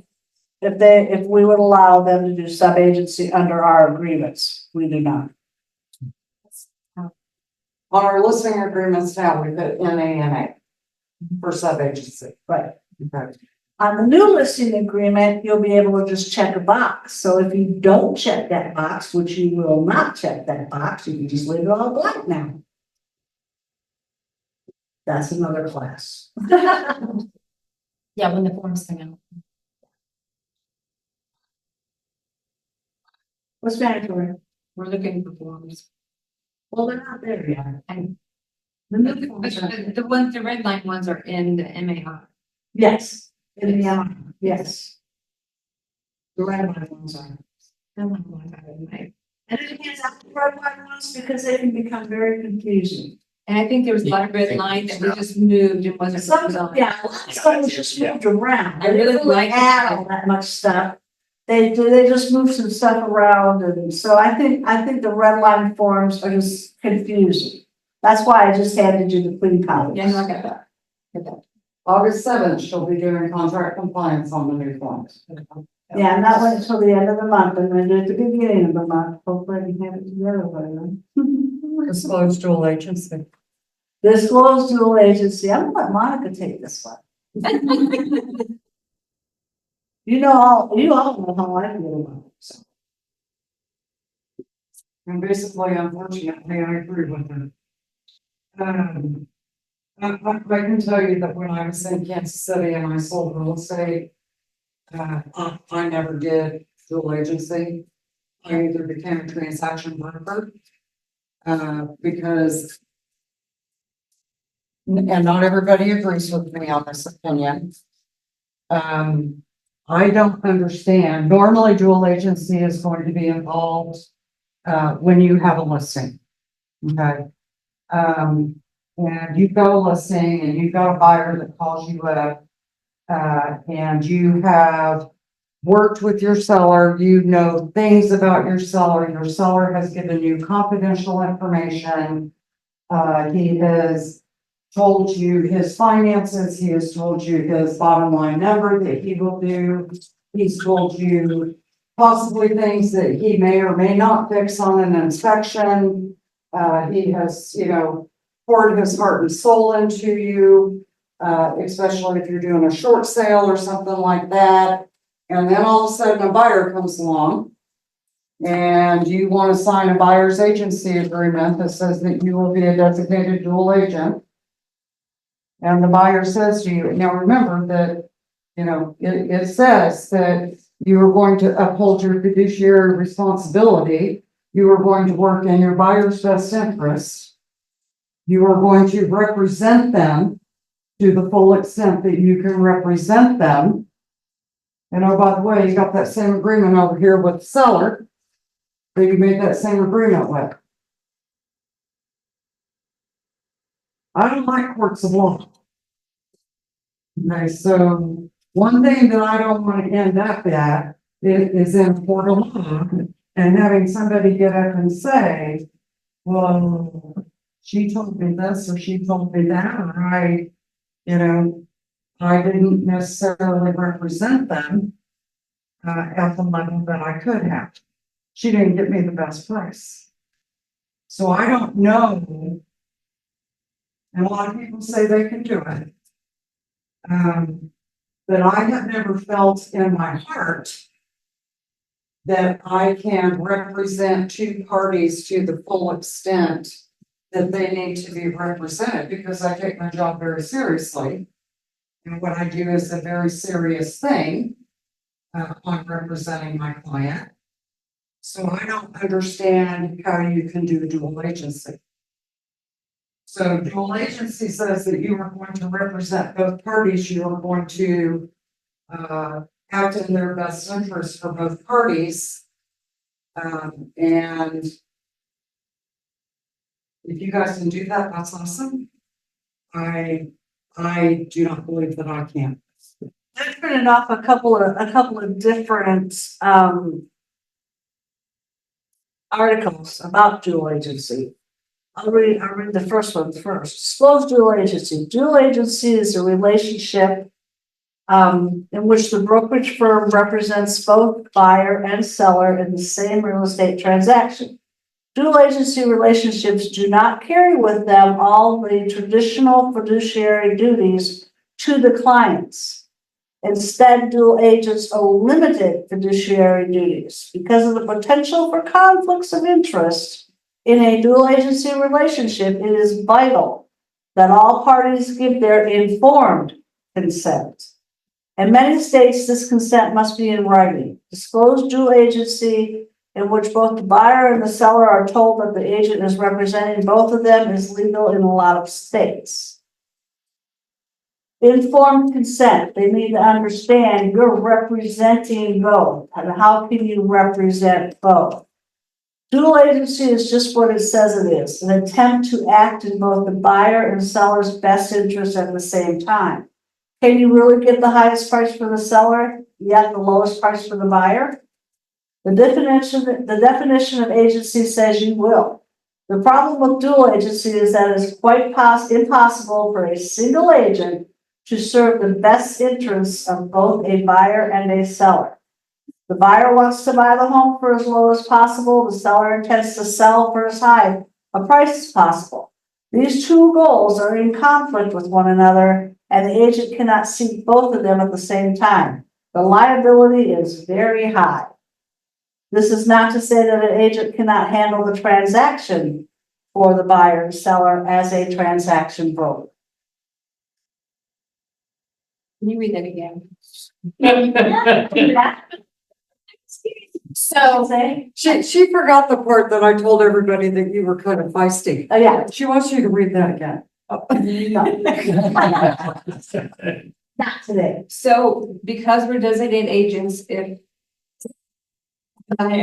S2: If we would allow them to do sub-agency under our agreements, we do not.
S1: On our listing agreements now, we put NA for sub-agency.
S2: Right.
S1: Okay.
S2: On the new listing agreement, you'll be able to just check a box. So if you don't check that box, which you will not check that box, you can just leave it all blank now. That's another class.
S5: Yeah, when the forms come out.
S2: What's mandatory?
S4: We're looking for forms.
S2: Well, they're not there yet.
S4: And
S2: The new forms are-
S4: the ones, the red line ones are in the MAR.
S2: Yes, in the, yes. The red line ones are.
S4: I don't know if I would make.
S2: And it depends on the red line ones because they can become very confusing.
S4: And I think there was a lot of red line that we just moved and wasn't.
S2: Some,
S4: voted on.
S2: yeah, some was just moved around.
S4: I really like it.
S2: Add all that much stuff. They just moved some stuff around and so I think the red line forms are just confusing. That's why I just handed you the clean copy.
S4: Yeah, no, I got that. Got that.
S1: August 7th, she'll be doing contract compliance on the new forms.
S2: Yeah, and that went until the end of the month and then at the beginning of the month, hopefully I can have it together by then.
S1: Disclosed dual agency.
S2: Disclosed dual agency. I'm gonna let Monica take this one. You all know how I feel about it. So.
S1: And basically, unfortunately, I agree with her. I can tell you that when I was in Kansas City and I sold real estate, I never did dual agency. I either became a transaction broker, because, and not everybody agrees with me on this opinion. I don't understand. Normally, dual agency is going to be involved, when you have a listing. Okay. And you've got a listing and you've got a buyer that calls you up, and you have worked with your seller, you know things about your seller has given you confidential information. He has told you his finances, he has told you his bottom line number that he will do. He's told you possibly things that he may or may not fix on an inspection. He has, poured his heart and soul into you, especially if you're doing a short sale or something like that. And then all of a sudden a buyer comes along and you want to sign a buyer's agency agreement that says that you will be a designated dual agent. And the buyer says to you, now remember that, it says that you are going to uphold your fiduciary responsibility. You are going to work in your buyer's best interest. You are going to represent them to the full extent that you can represent them. And oh, by the way, you got that same agreement over here with the seller that you made that same agreement with. I don't like courts of law. Okay, so One thing that I don't want to end up at is in a court of law and having somebody get up and say, well, she told me this or she told me that, or I didn't necessarily represent them at the level that I could have. She didn't get me the best price. So I don't know. And a lot of people say they can do it. But I have never felt in my heart that I can represent two parties to the full extent that they need to be represented, because I take my job very seriously. And what I do is a very serious thing. On representing my client. So I don't understand how you can do dual agency. So dual agency says that you are going to represent both parties, you are going to act in their best interest for both parties. And if you guys can do that, that's awesome. I do not believe that I can.
S2: I printed off a couple of different, articles about dual agency. I'll read the first one first. Disclose dual agency. Dual agency is a relationship in which the brokerage firm represents both buyer and seller in the same real estate transaction. Dual agency relationships do not carry with them all the traditional fiduciary duties to the clients. Instead, dual agents owe limited fiduciary duties. Because of the potential for conflicts of interest in a dual agency relationship, it is vital that all parties give their informed consent. In many states, this consent must be in writing. Disclosed dual agency in which both the buyer and the seller are told that the agent is representing both of them is legal in a lot of states. Informed consent, they need to understand you're representing both. And how can you represent both? Dual agency is just what it says it is, an attempt to act in both the buyer and seller's best interest at the same time. Can you really get the highest price for the seller, yet the lowest price for the buyer? The definition of agency says you will. The problem with dual agency is that it's quite impossible for a single agent to serve the best interests of both a buyer and a seller. The buyer wants to buy the home for as low as possible. The seller intends to sell for as high a price as possible. These two goals are in conflict with one another, and the agent cannot seek both of them at the same time. The liability is very high. This is not to say that an agent cannot handle the transaction for the buyer and seller as a transaction broker.
S4: Can you read that again?
S5: So,
S1: She forgot the part that I told everybody that you were kind of feisty.
S2: Oh, yeah.
S1: She wants you to read that again.
S2: Not today.
S4: So because we're designated agents, if I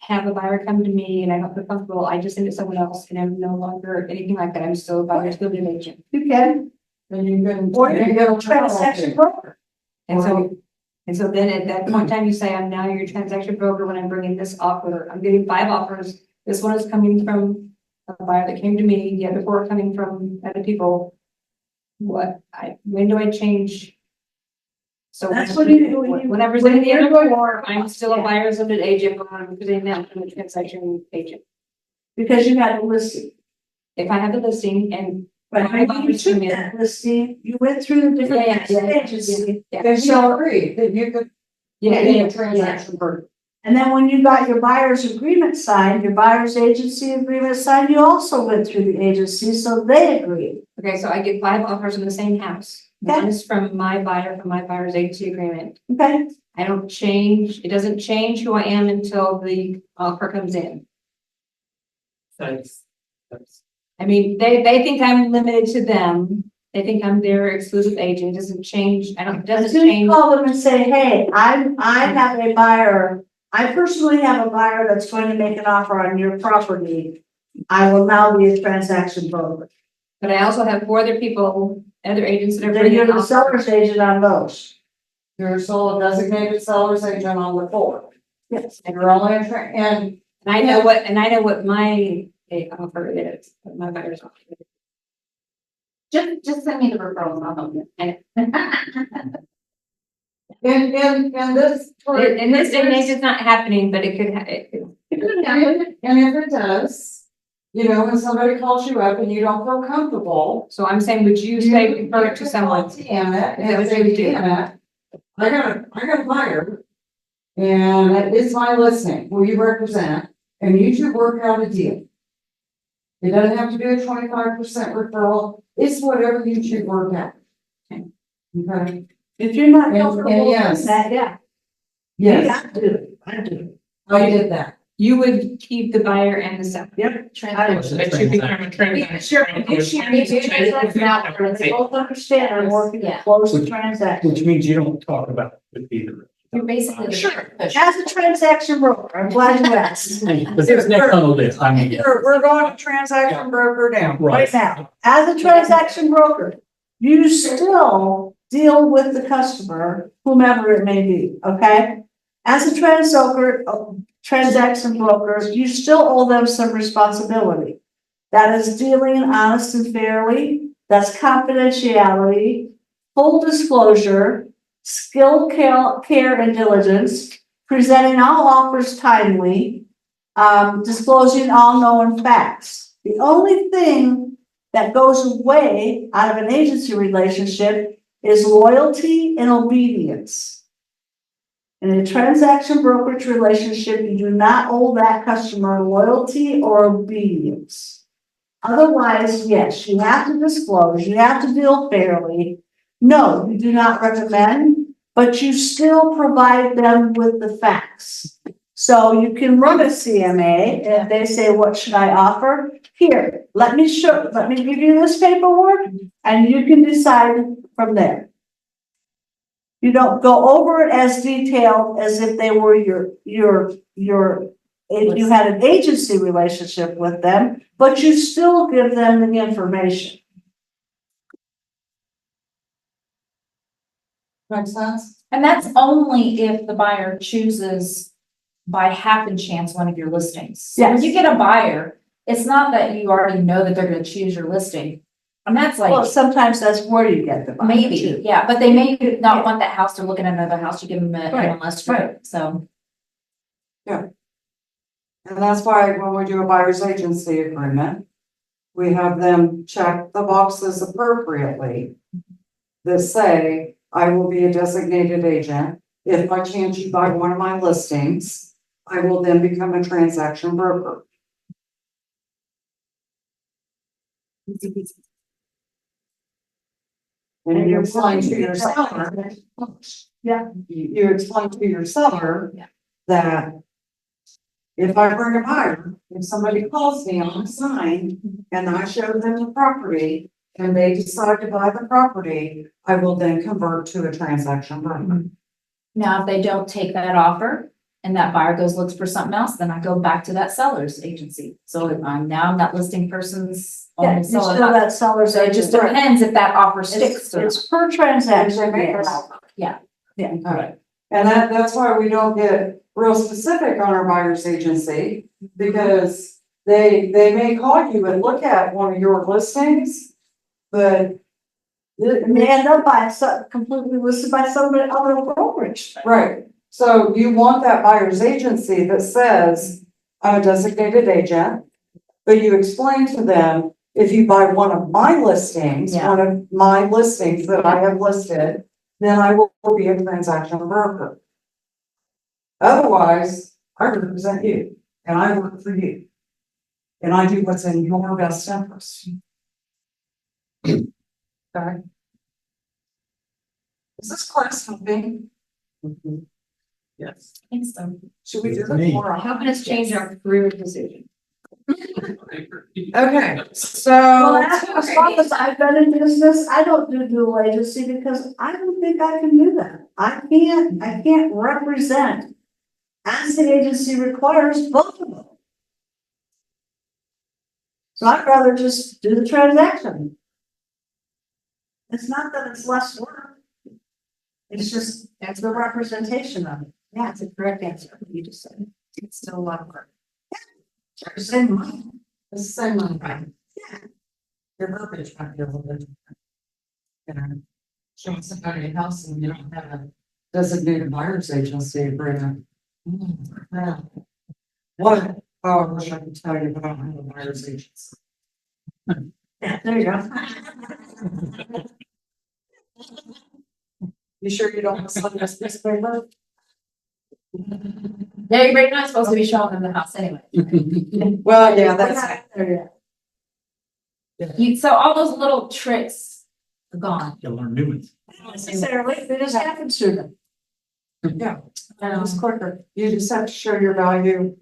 S4: have a buyer come to me and I don't feel comfortable, I just send it to someone else and I'm no longer anything like that. I'm still a buyer, still an agent.
S2: You can.
S1: Then you can.
S2: Or you can get a transaction broker.
S4: And so then at that point in time, you say, I'm now your transaction broker when I'm bringing this offer. I'm getting 5 offers. This one is coming from a buyer that came to me, the other 4 are coming from other people. When do I change? So
S2: That's what you do
S4: when I present the other 4, I'm still a buyer's limited agent, but when I'm presenting that, I'm a transaction agent.
S2: Because you had the listing.
S4: If I have the listing and
S2: But when you took that listing, you went through the different stages.
S1: Then you agree that you could be a transaction broker.
S2: And then when you got your buyer's agreement signed, your buyer's agency agreement signed, you also went through the agency, so they agreed.
S4: Okay, so I get 5 offers in the same house.
S2: Okay.
S4: One is from my buyer, from my buyer's agency agreement.
S2: Okay,
S4: I don't change, it doesn't change who I am until the offer comes in.
S3: Thanks.
S4: I mean, they think I'm limited to them. They think I'm their exclusive agent. It doesn't change. It doesn't
S2: until you
S4: change.
S2: call them and say, hey, I have a buyer, I personally have a buyer that's going to make an offer on your property. I will now be a transaction broker.
S4: But I also have 4 other people other agents that are
S2: Then
S4: bringing
S2: you're the
S4: offers.
S2: seller's agent on those.
S1: You're sole designated seller's agent on the board.
S2: Yes.
S1: And you're only, and
S4: And I know what my offer is, what my buyer's offer is.
S5: Just send me the referrals, I'll help you.
S1: in this.
S4: In this day and age, it's not happening, but it could, it could happen.
S1: And if it does, you know, when somebody calls you up and you don't feel comfortable.
S4: So I'm saying, would you say refer it to someone?
S1: Deanna,
S4: Is that
S1: and
S4: what
S1: say,
S4: you would do?
S1: Deanna, I got a buyer. And it's my listing, will you represent, and you two work out a deal. It doesn't have to be a 25% referral, it's whatever you two work out. Okay,
S2: If you're not
S1: And-
S2: comfortable
S1: and
S2: with
S1: yes.
S2: that, yeah.
S1: yes,
S2: I do it, I do.
S1: I did that.
S4: You would keep the buyer and the seller.
S2: Yep.
S3: But you become a transaction.
S2: Sure, they both understand I'm working to
S5: Yeah.
S2: close the transaction.
S7: Which means you don't talk about it with either.
S5: You're basically the
S2: Sure.
S5: push.
S2: As a transaction broker, I'm glad you asked.
S8: But it's next on the list, I mean, yeah.
S1: We're going to transaction broker down.
S2: Right now, as a transaction broker, you still deal with the customer, whomever it may be, okay? As a transaction broker, you still owe them some responsibility. That is dealing honest and fairly, that's confidentiality, full disclosure, skilled care and diligence, presenting all offers timely, disclosing all known facts. The only thing that goes away out of an agency relationship is loyalty and obedience. In a transaction brokerage relationship, you do not owe that customer loyalty or obedience. Otherwise, yes, you have to disclose, you have to deal fairly. No, you do not recommend, but you still provide them with the facts. So you can run a CMA, and if they say, what should I offer? Here, let me give you this paperwork, and you can decide from there. You don't go over it as detailed as if they were if you had an agency relationship with them, but you still give them the information.
S1: Makes sense?
S5: And that's only if the buyer chooses by happen chance one of your listings. So when
S2: Yes.
S5: you get a buyer, it's not that you already know that they're gonna choose your listing. And that's
S2: Well,
S5: like,
S2: sometimes that's where you get the buyer,
S5: maybe,
S2: too.
S5: yeah, but they may not want that house, they're looking at another house, you give them an
S2: Right,
S5: MLS strip, so.
S1: And that's why when we do a buyer's agency agreement, we have them check the boxes appropriately that say, I will be a designated agent. If by chance you buy one of my listings, I will then become a transaction broker. And you explain to your seller,
S2: Yeah.
S1: you explain to your seller
S5: Yeah.
S1: that if I bring a buyer, if somebody calls me on a sign and I show them the property and they decide to buy the property, I will then convert to a transaction broker.
S5: Now, if they don't take that offer and that buyer goes, looks for something else, then I go back to that seller's agency. So I'm not listing person's
S2: Yeah,
S5: only
S2: you still
S5: seller.
S2: that seller's
S5: So it just
S2: agent.
S5: depends if that offer sticks
S2: It's,
S5: or not.
S2: it's per transaction, yes.
S5: Yeah.
S2: Yeah.
S1: Okay. And that's why we don't get real specific on our buyer's agency, because they may call you and look at one of your listings, but
S2: And they end up by completely listed by somebody other brokerage.
S1: right, so you want that buyer's agency that says, I'm a designated agent, but you explain to them, if you buy one of my listings,
S5: Yeah.
S1: one of my listings that I have listed, then I will be a transaction broker. Otherwise, I represent you, and I work for you. And I do what's in your best interest. Okay. Is this class helping?
S3: Yes.
S5: I think so.
S1: Should we do
S8: Me.
S1: this more?
S4: Helping us change our career decision.
S1: Okay, so.
S2: Well, as long as I've been in business, I don't do dual agency because I don't think I can do that. I can't represent as the agency requires both of them. So I'd rather just do the transaction. It's not that it's less work. It's just, that's the representation of it.
S4: Yeah, it's a correct answer. You just said it. It's still a lot of work.
S2: It's the same money.
S1: It's the same one.
S4: Right.
S1: Your verbiage might be a little bit. You know, showing somebody a house and you don't have a designated buyer's agency agreement. Yeah. What, oh, I wish I could tell you, but I don't have a buyer's agency.
S2: Yeah, there you go.
S1: You sure you don't have some this paper?
S5: Yeah, you're not supposed to be showing them the house anyway.
S1: Well, yeah,
S2: We're
S1: that's,
S2: not there yet.
S5: So all those little tricks are gone.
S7: You'll learn new ones.
S2: Not necessarily, they just happen sooner.
S1: yeah, it's quicker. You just have to show your value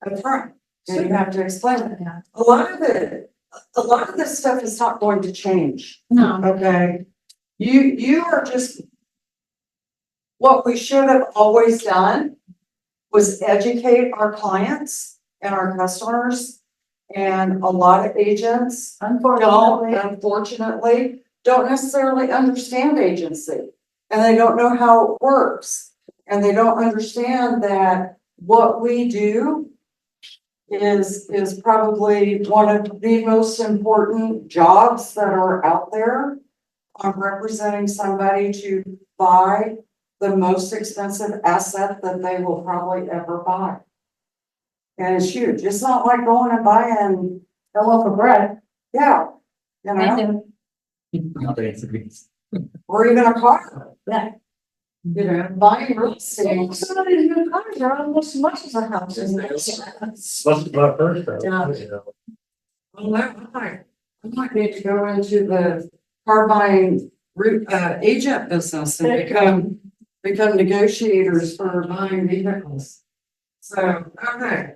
S1: up front. And you have to explain it. A lot of this stuff is not going to change.
S5: No.
S1: Okay, you are just. What we should have always done was educate our clients and our customers. And a lot of agents unfortunately, don't necessarily understand agency. And they don't know how it works. And they don't understand that what we do is probably one of the most important jobs that are out there. On representing somebody to buy the most expensive asset that they will probably ever buy. And it's huge. It's not like going and buying a loaf of bread. Yeah. You know, or even a car.
S2: Yeah.
S1: You know, buying real estate.
S2: Some of these new cars are almost as much as a house, isn't it?
S7: Let's about first, though.
S1: Yeah.
S7: You know.
S1: Well, I might need to go into the car buying agent business and become negotiators for buying vehicles. So, okay.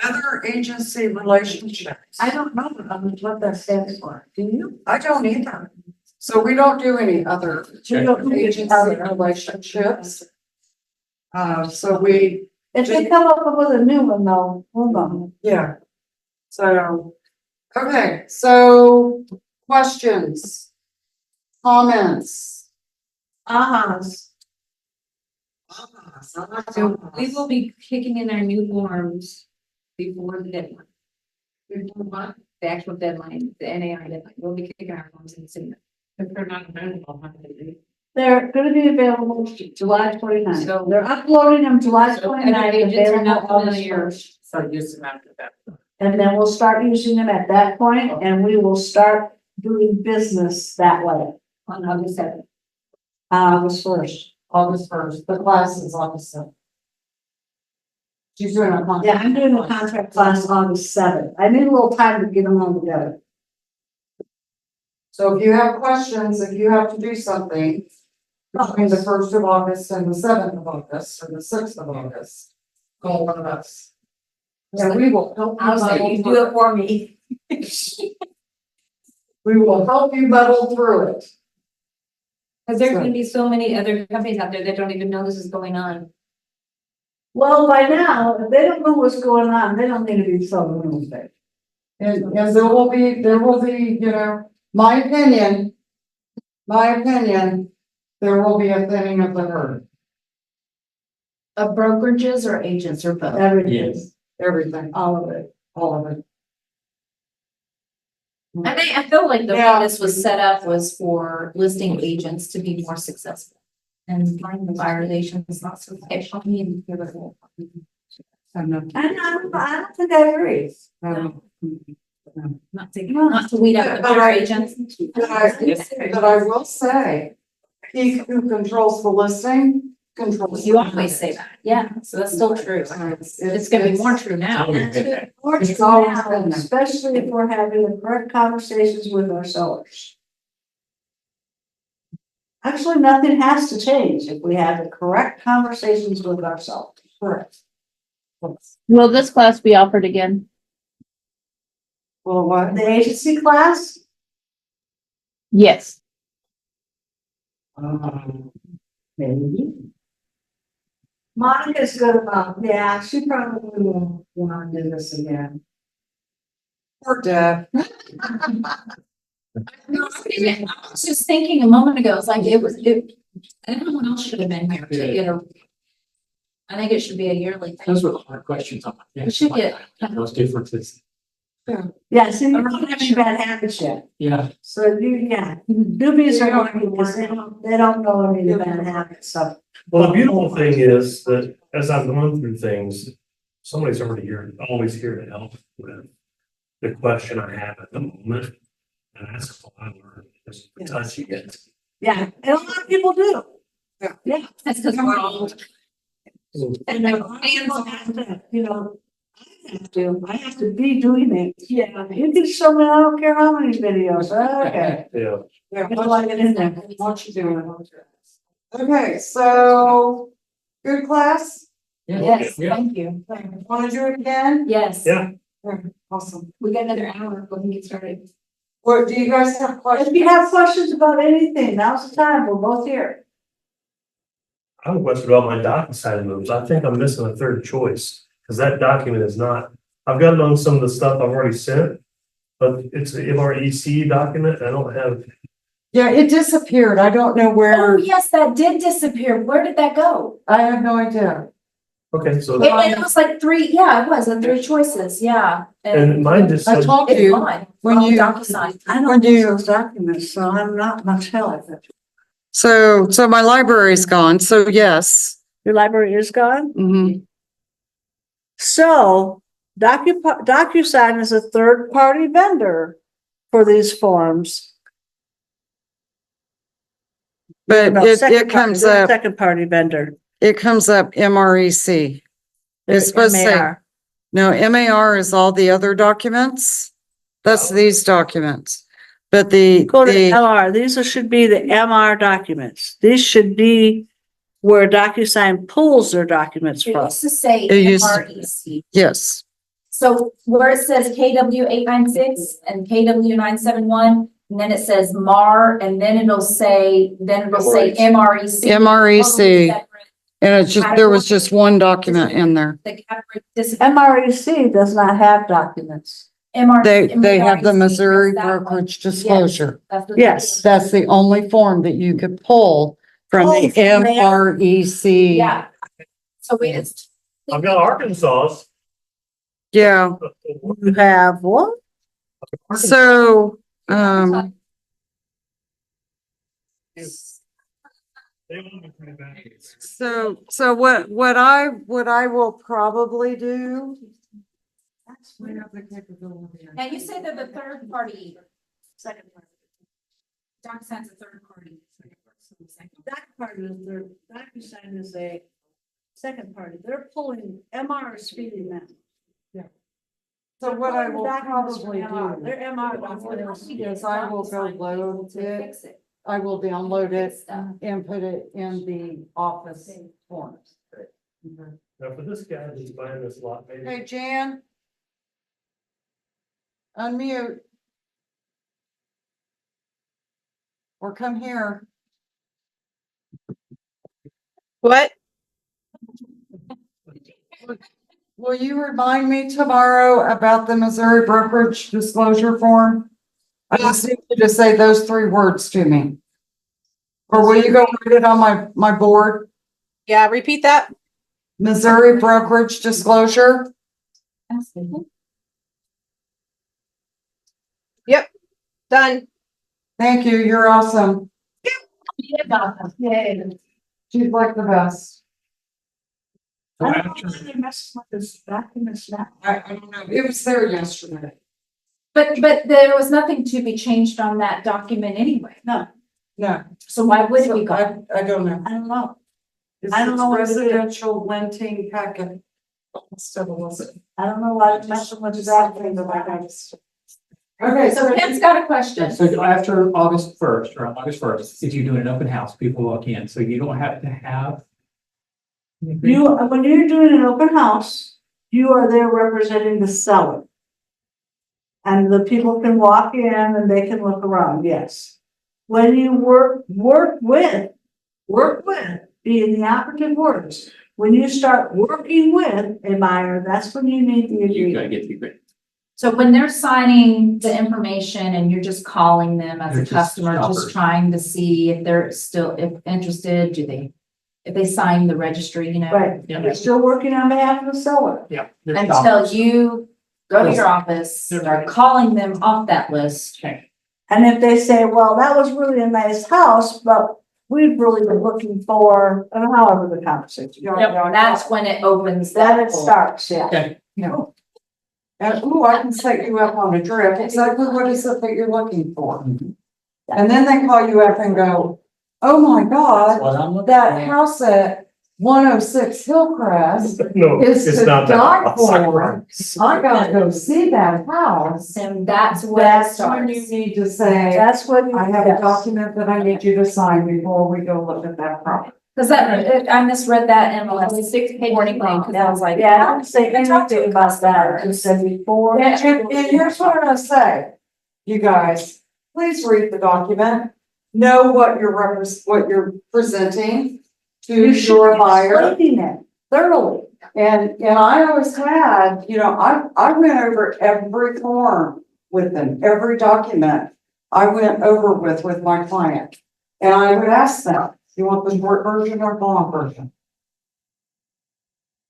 S1: Other agency relationships.
S2: I don't know what that stands for. Do you?
S1: I don't either. So we don't do any other
S2: You don't do
S1: agency
S2: other.
S1: relationships. So we,
S2: If they come up with a new one though, hold on.
S1: yeah. So, okay, so questions, comments.
S4: So we will be kicking in our new forms before the deadline. The actual deadline, the NAI deadline, we'll be kicking our forms in soon.
S3: If they're not available, how do they do?
S2: They're gonna be available July 29th.
S4: So-
S2: They're uploading them July
S4: So
S2: 29th.
S4: other agents are not
S2: available August
S4: familiar.
S2: 1st.
S3: So use them after that.
S2: And then we'll start using them at that point, and we will start doing business that way
S4: On August 7th.
S2: August 1st.
S1: August 1st, the class is August 7th. She's doing a contract.
S2: Yeah, I'm doing the contract class August 7th. I need a little time to get them all together.
S1: So if you have questions, if you have to do something between the 1st of August and the 7th of August or the 6th of August, call one of us. And we will help you
S2: I'll say
S1: muddle
S2: you
S1: through
S2: do it for me.
S1: We will help you muddle through it.
S4: Because there's gonna be so many other companies out there that don't even know this is going on.
S2: Well, by now, if they don't know what's going on, they don't need to be selling real estate.
S1: And there will be, you know, my opinion, there will be a thinning of the herd,
S5: Of brokerages or agents or both?
S2: Everything,
S1: everything,
S2: all of it.
S1: all of it.
S5: I feel like the way
S1: Yeah.
S5: this was set up was for listing agents to be more successful. And buying the buyer relations not so. I mean,
S1: I'm not-
S2: I don't think I agree.
S5: not to weed out the buyer agents.
S1: But I will say, he who controls the listing controls.
S5: You always say that, yeah, so that's still true. It's gonna be more true now.
S2: More
S1: It's
S2: true
S1: always
S2: now,
S1: been there.
S2: especially if we're having the correct conversations with our sellers. Actually, nothing has to change if we have the correct conversations with our sellers.
S1: Correct.
S9: Will this class be offered again?
S1: Well, what?
S2: The agency class,
S9: Yes.
S1: Maybe.
S2: Monica's good about, yeah, she probably won't want to do this again.
S1: Poor Deb.
S5: No, I was just thinking a moment ago, it's like everyone else should have been here to get a. I think it should be a yearly thing.
S8: Those were the hard questions.
S5: We should get-
S8: Those differences.
S2: Yeah, so you don't have any bad habits yet.
S8: Yeah.
S2: So newbies are lucky because they don't know any of the bad habits, so.
S7: Well, the beautiful thing is that as I've gone through things, somebody's always here to help with the question I have at the moment. And that's all I learned, is touching it.
S2: Yeah, and a lot of people do. Yeah.
S5: That's because we're old.
S2: And then I have to be doing it. Yeah, you can show me, I don't care how many videos, okay.
S7: Yeah.
S1: Yeah,
S2: Just like it in there.
S1: what you doing? Okay, so, good class?
S5: Yes,
S8: Yeah.
S5: thank you.
S1: Want to do it again?
S5: Yes.
S7: Yeah.
S1: Awesome.
S5: We got another hour when we get started.
S1: Or do you guys have
S2: If
S1: questions?
S2: you have questions about anything, now's the time, we're both here.
S7: I have a question about my DocuSign moves. I think I'm missing a third choice, because that document is not, I've got it on some of the stuff I've already sent, but it's an MREC document. I don't have,
S1: Yeah, it disappeared. I don't know
S5: Oh,
S1: where.
S5: yes, that did disappear. Where did that go?
S1: I have no idea.
S7: okay, so,
S5: It was like three, yeah, it was the three choices, yeah.
S7: and mine just
S1: I
S7: said,
S1: told
S5: It's
S1: you,
S5: gone.
S1: when
S5: On
S1: you-
S5: DocuSign.
S2: I don't use those documents, so I'm not much help.
S1: so my library's gone, so yes.
S2: Your library is gone?
S1: Mhm.
S2: So DocuSign is a third-party vendor for these forms.
S1: But
S2: No,
S1: it
S2: second party,
S1: comes
S2: they're a
S1: up,
S2: second-party vendor.
S1: it comes up MREC.
S2: They're
S1: It's supposed to say,
S2: MAR.
S1: no, MAR is all the other documents. That's these documents. But
S2: Go to MR, should be the MR documents. These should be where DocuSign pulls their documents
S5: It
S2: from.
S5: used to say
S1: It used to-
S5: MREC.
S1: yes,
S5: So where it says KW 896 and KW 971, and then it says MAR, and then it'll say MREC.
S1: MREC.
S5: Totally separate.
S1: And it's just, there was just one document in there.
S5: The category disappeared.
S2: MREC does not have documents.
S1: They have the
S5: MREC,
S1: Missouri
S5: that's that one.
S1: brokerage disclosure.
S5: That's the-
S2: Yes.
S1: That's the only form that you could pull from the
S2: Oh, from there?
S1: MREC.
S5: Yeah. So we just.
S7: I've got Arkansas's.
S1: Yeah,
S2: You have what?
S1: so, so what I will probably do.
S5: And you say they're the third party.
S2: Second party.
S5: DocuSign's a third party.
S2: DocuSign is a second party. They're pulling, MR is feeding them.
S1: So what I will
S2: Documents
S1: probably
S2: from MR.
S1: do
S2: They're MR documents.
S1: is I will go load it,
S5: Fix it.
S1: I will download it
S5: Stuff.
S1: and put it in the office forms.
S7: Now for this guy who's buying this lot, maybe.
S1: Hey, Jan. Unmute. Or come here.
S10: What?
S1: Will you remind me tomorrow about the Missouri brokerage disclosure form? I just need you to say those three words to me. Or will you go write it on my board?
S10: Yeah, repeat that.
S1: Missouri brokerage disclosure?
S10: Done.
S1: Thank you, you're awesome.
S2: Yay.
S1: She's like the best.
S2: I don't know why they mess with this documents now.
S1: I don't know, it was there yesterday.
S5: But there was nothing to be changed on that document anyway.
S2: No,
S1: No.
S5: So why would it be gone?
S1: I don't know.
S2: I don't know.
S1: It's
S2: I don't know what it is.
S1: residential renting packet. So was it?
S2: I don't know why they're messing with this document.
S1: Okay,
S5: So Ken's got a question.
S8: So after August 1st, or August 1st, if you're doing an open house, people walk in, so you don't have to have.
S2: When you're doing an open house, you are there representing the seller. And the people can walk in and they can look around, yes. When you work with, being the operative words. When you start working with a buyer, that's when you need the
S8: You
S2: agreement.
S8: gotta get the agreement.
S5: So when they're signing the information and you're just calling them as
S8: They're
S5: a
S8: just
S5: customer,
S8: shoppers.
S5: just trying to see if they're still, if interested, if they sign the registry, you know?
S2: Right,
S8: Yeah.
S2: they're still working on behalf of the seller.
S8: Yeah. they're
S5: Until
S8: shoppers.
S5: you go to your office,
S8: They're
S5: start
S8: ready.
S5: calling them off that list.
S8: Okay.
S2: And if they say, well, that was really a nice house, but we've really been looking for, and however the conversation.
S5: That's when it opens
S2: Then
S5: that.
S2: it starts, yeah.
S8: Okay.
S1: No. And, ooh, I can set you up on a drip, exactly what is it that you're looking for? And then they call you up and go, oh my God,
S8: What I'm looking
S1: that
S8: for.
S1: house at 106 Hillcrest
S7: No,
S1: is
S7: it's
S1: to
S7: not that.
S1: die
S7: house, I
S1: for.
S7: promise.
S1: I gotta go see that house.
S5: And that's when it
S1: That's when you
S5: starts.
S1: need to say,
S2: That's what you.
S1: I have a document that I need you to sign before we go look at that property.
S5: Cause I misread that MLS warning thing, cause I was like.
S2: Yeah, I didn't say anything about that, I just said before.
S1: And here's what I'm gonna say, you guys, please read the document. Know what you're presenting to
S2: You should
S1: your
S2: be
S1: buyer.
S2: explaining it thoroughly.
S1: And I always had, I went over every form with them, every document I went over with my client. And I would ask them, you want the short version or the long version?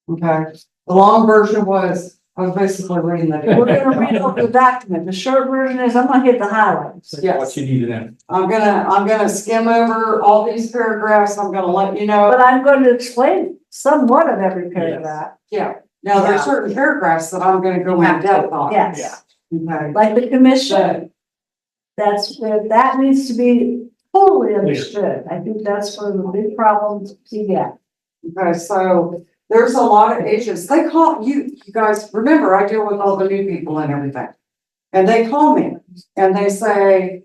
S1: Okay, the long version was, I was basically reading that.
S2: We're gonna read over the document, the short version is, I'm gonna hit the highlights.
S1: Yes.
S8: What you need to know.
S1: I'm gonna skim over all these paragraphs, I'm gonna let you know.
S2: But I'm going to explain somewhat of every paragraph,
S1: Yeah, now there's
S5: Yeah.
S1: certain paragraphs that I'm gonna go in depth on.
S2: yes,
S1: Okay.
S2: like the commission, that needs to be totally understood, I think that's one of the big problems you get.
S1: Okay, so there's a lot of agents, they call you guys, remember, I deal with all the new people and everything. And they call me and they say,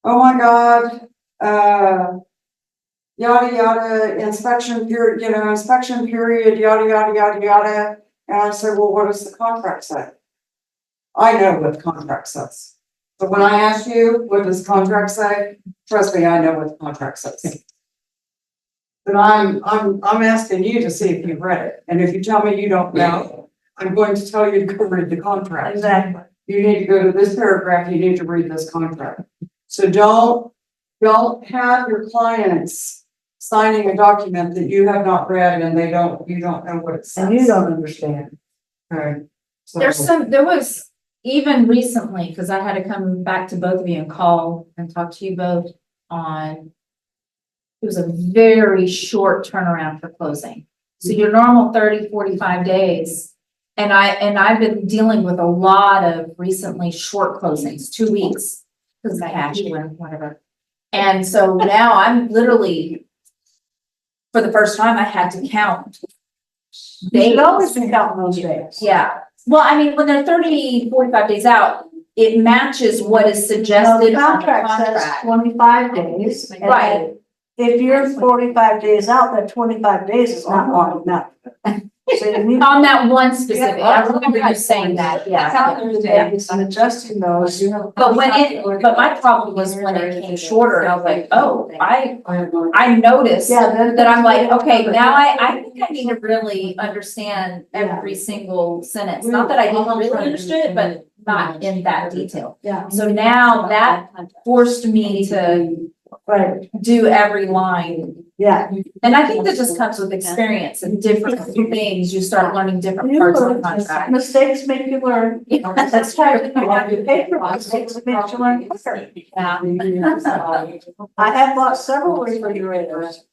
S1: oh my God, yada, yada, inspection period, yada, yada, yada, yada. And I say, well, what does the contract say? I know what the contract says. So when I ask you, what does the contract say? Trust me, I know what the contract says. But I'm asking you to see if you've read it. And if you tell me you don't know, I'm going to tell you to go read the contract.
S2: Exactly.
S1: You need to go to this paragraph, you need to read this contract. So don't have your clients signing a document that you have not read and you don't know what it says.
S2: And you don't understand.
S1: Okay. So-
S5: There was even recently, cause I had to come back to both of you and call and talk to you both on. It was a very short turnaround for closing. So your normal 30, 45 days. And I've been dealing with a lot of recently short closings, 2 weeks, because of cash or whatever. And so now I'm literally, for the first time, I had to count.
S2: You should always be counting those days.
S5: Yeah, well, I mean, when they're 30, 45 days out, it matches what is
S2: Now,
S5: suggested
S2: the
S5: on the
S2: contract says
S5: contract.
S2: 25 days. and
S5: Right.
S2: If you're 45 days out, that 25 days is not long enough. So you need.
S5: On that one specific, I
S2: Yeah.
S5: remember you saying that, yeah.
S2: I'm adjusting those.
S5: But but my problem was when it came shorter, I was like, oh, I noticed
S2: Yeah,
S5: that I'm like, okay, now I think I need to really understand every single sentence. Not that I didn't really understand it, but not in that detail.
S2: Yeah.
S5: So now that forced me to
S2: Right,
S5: do every line.
S2: yeah.
S5: And I think that just comes with experience and different things. You start learning different
S2: You
S5: parts of the
S2: learn.
S5: contract.
S2: Mistakes make you learn.
S5: Yeah,
S2: That's right. You have to pay for mistakes, make you learn quicker.
S5: Yeah.
S2: I have bought several refrigerators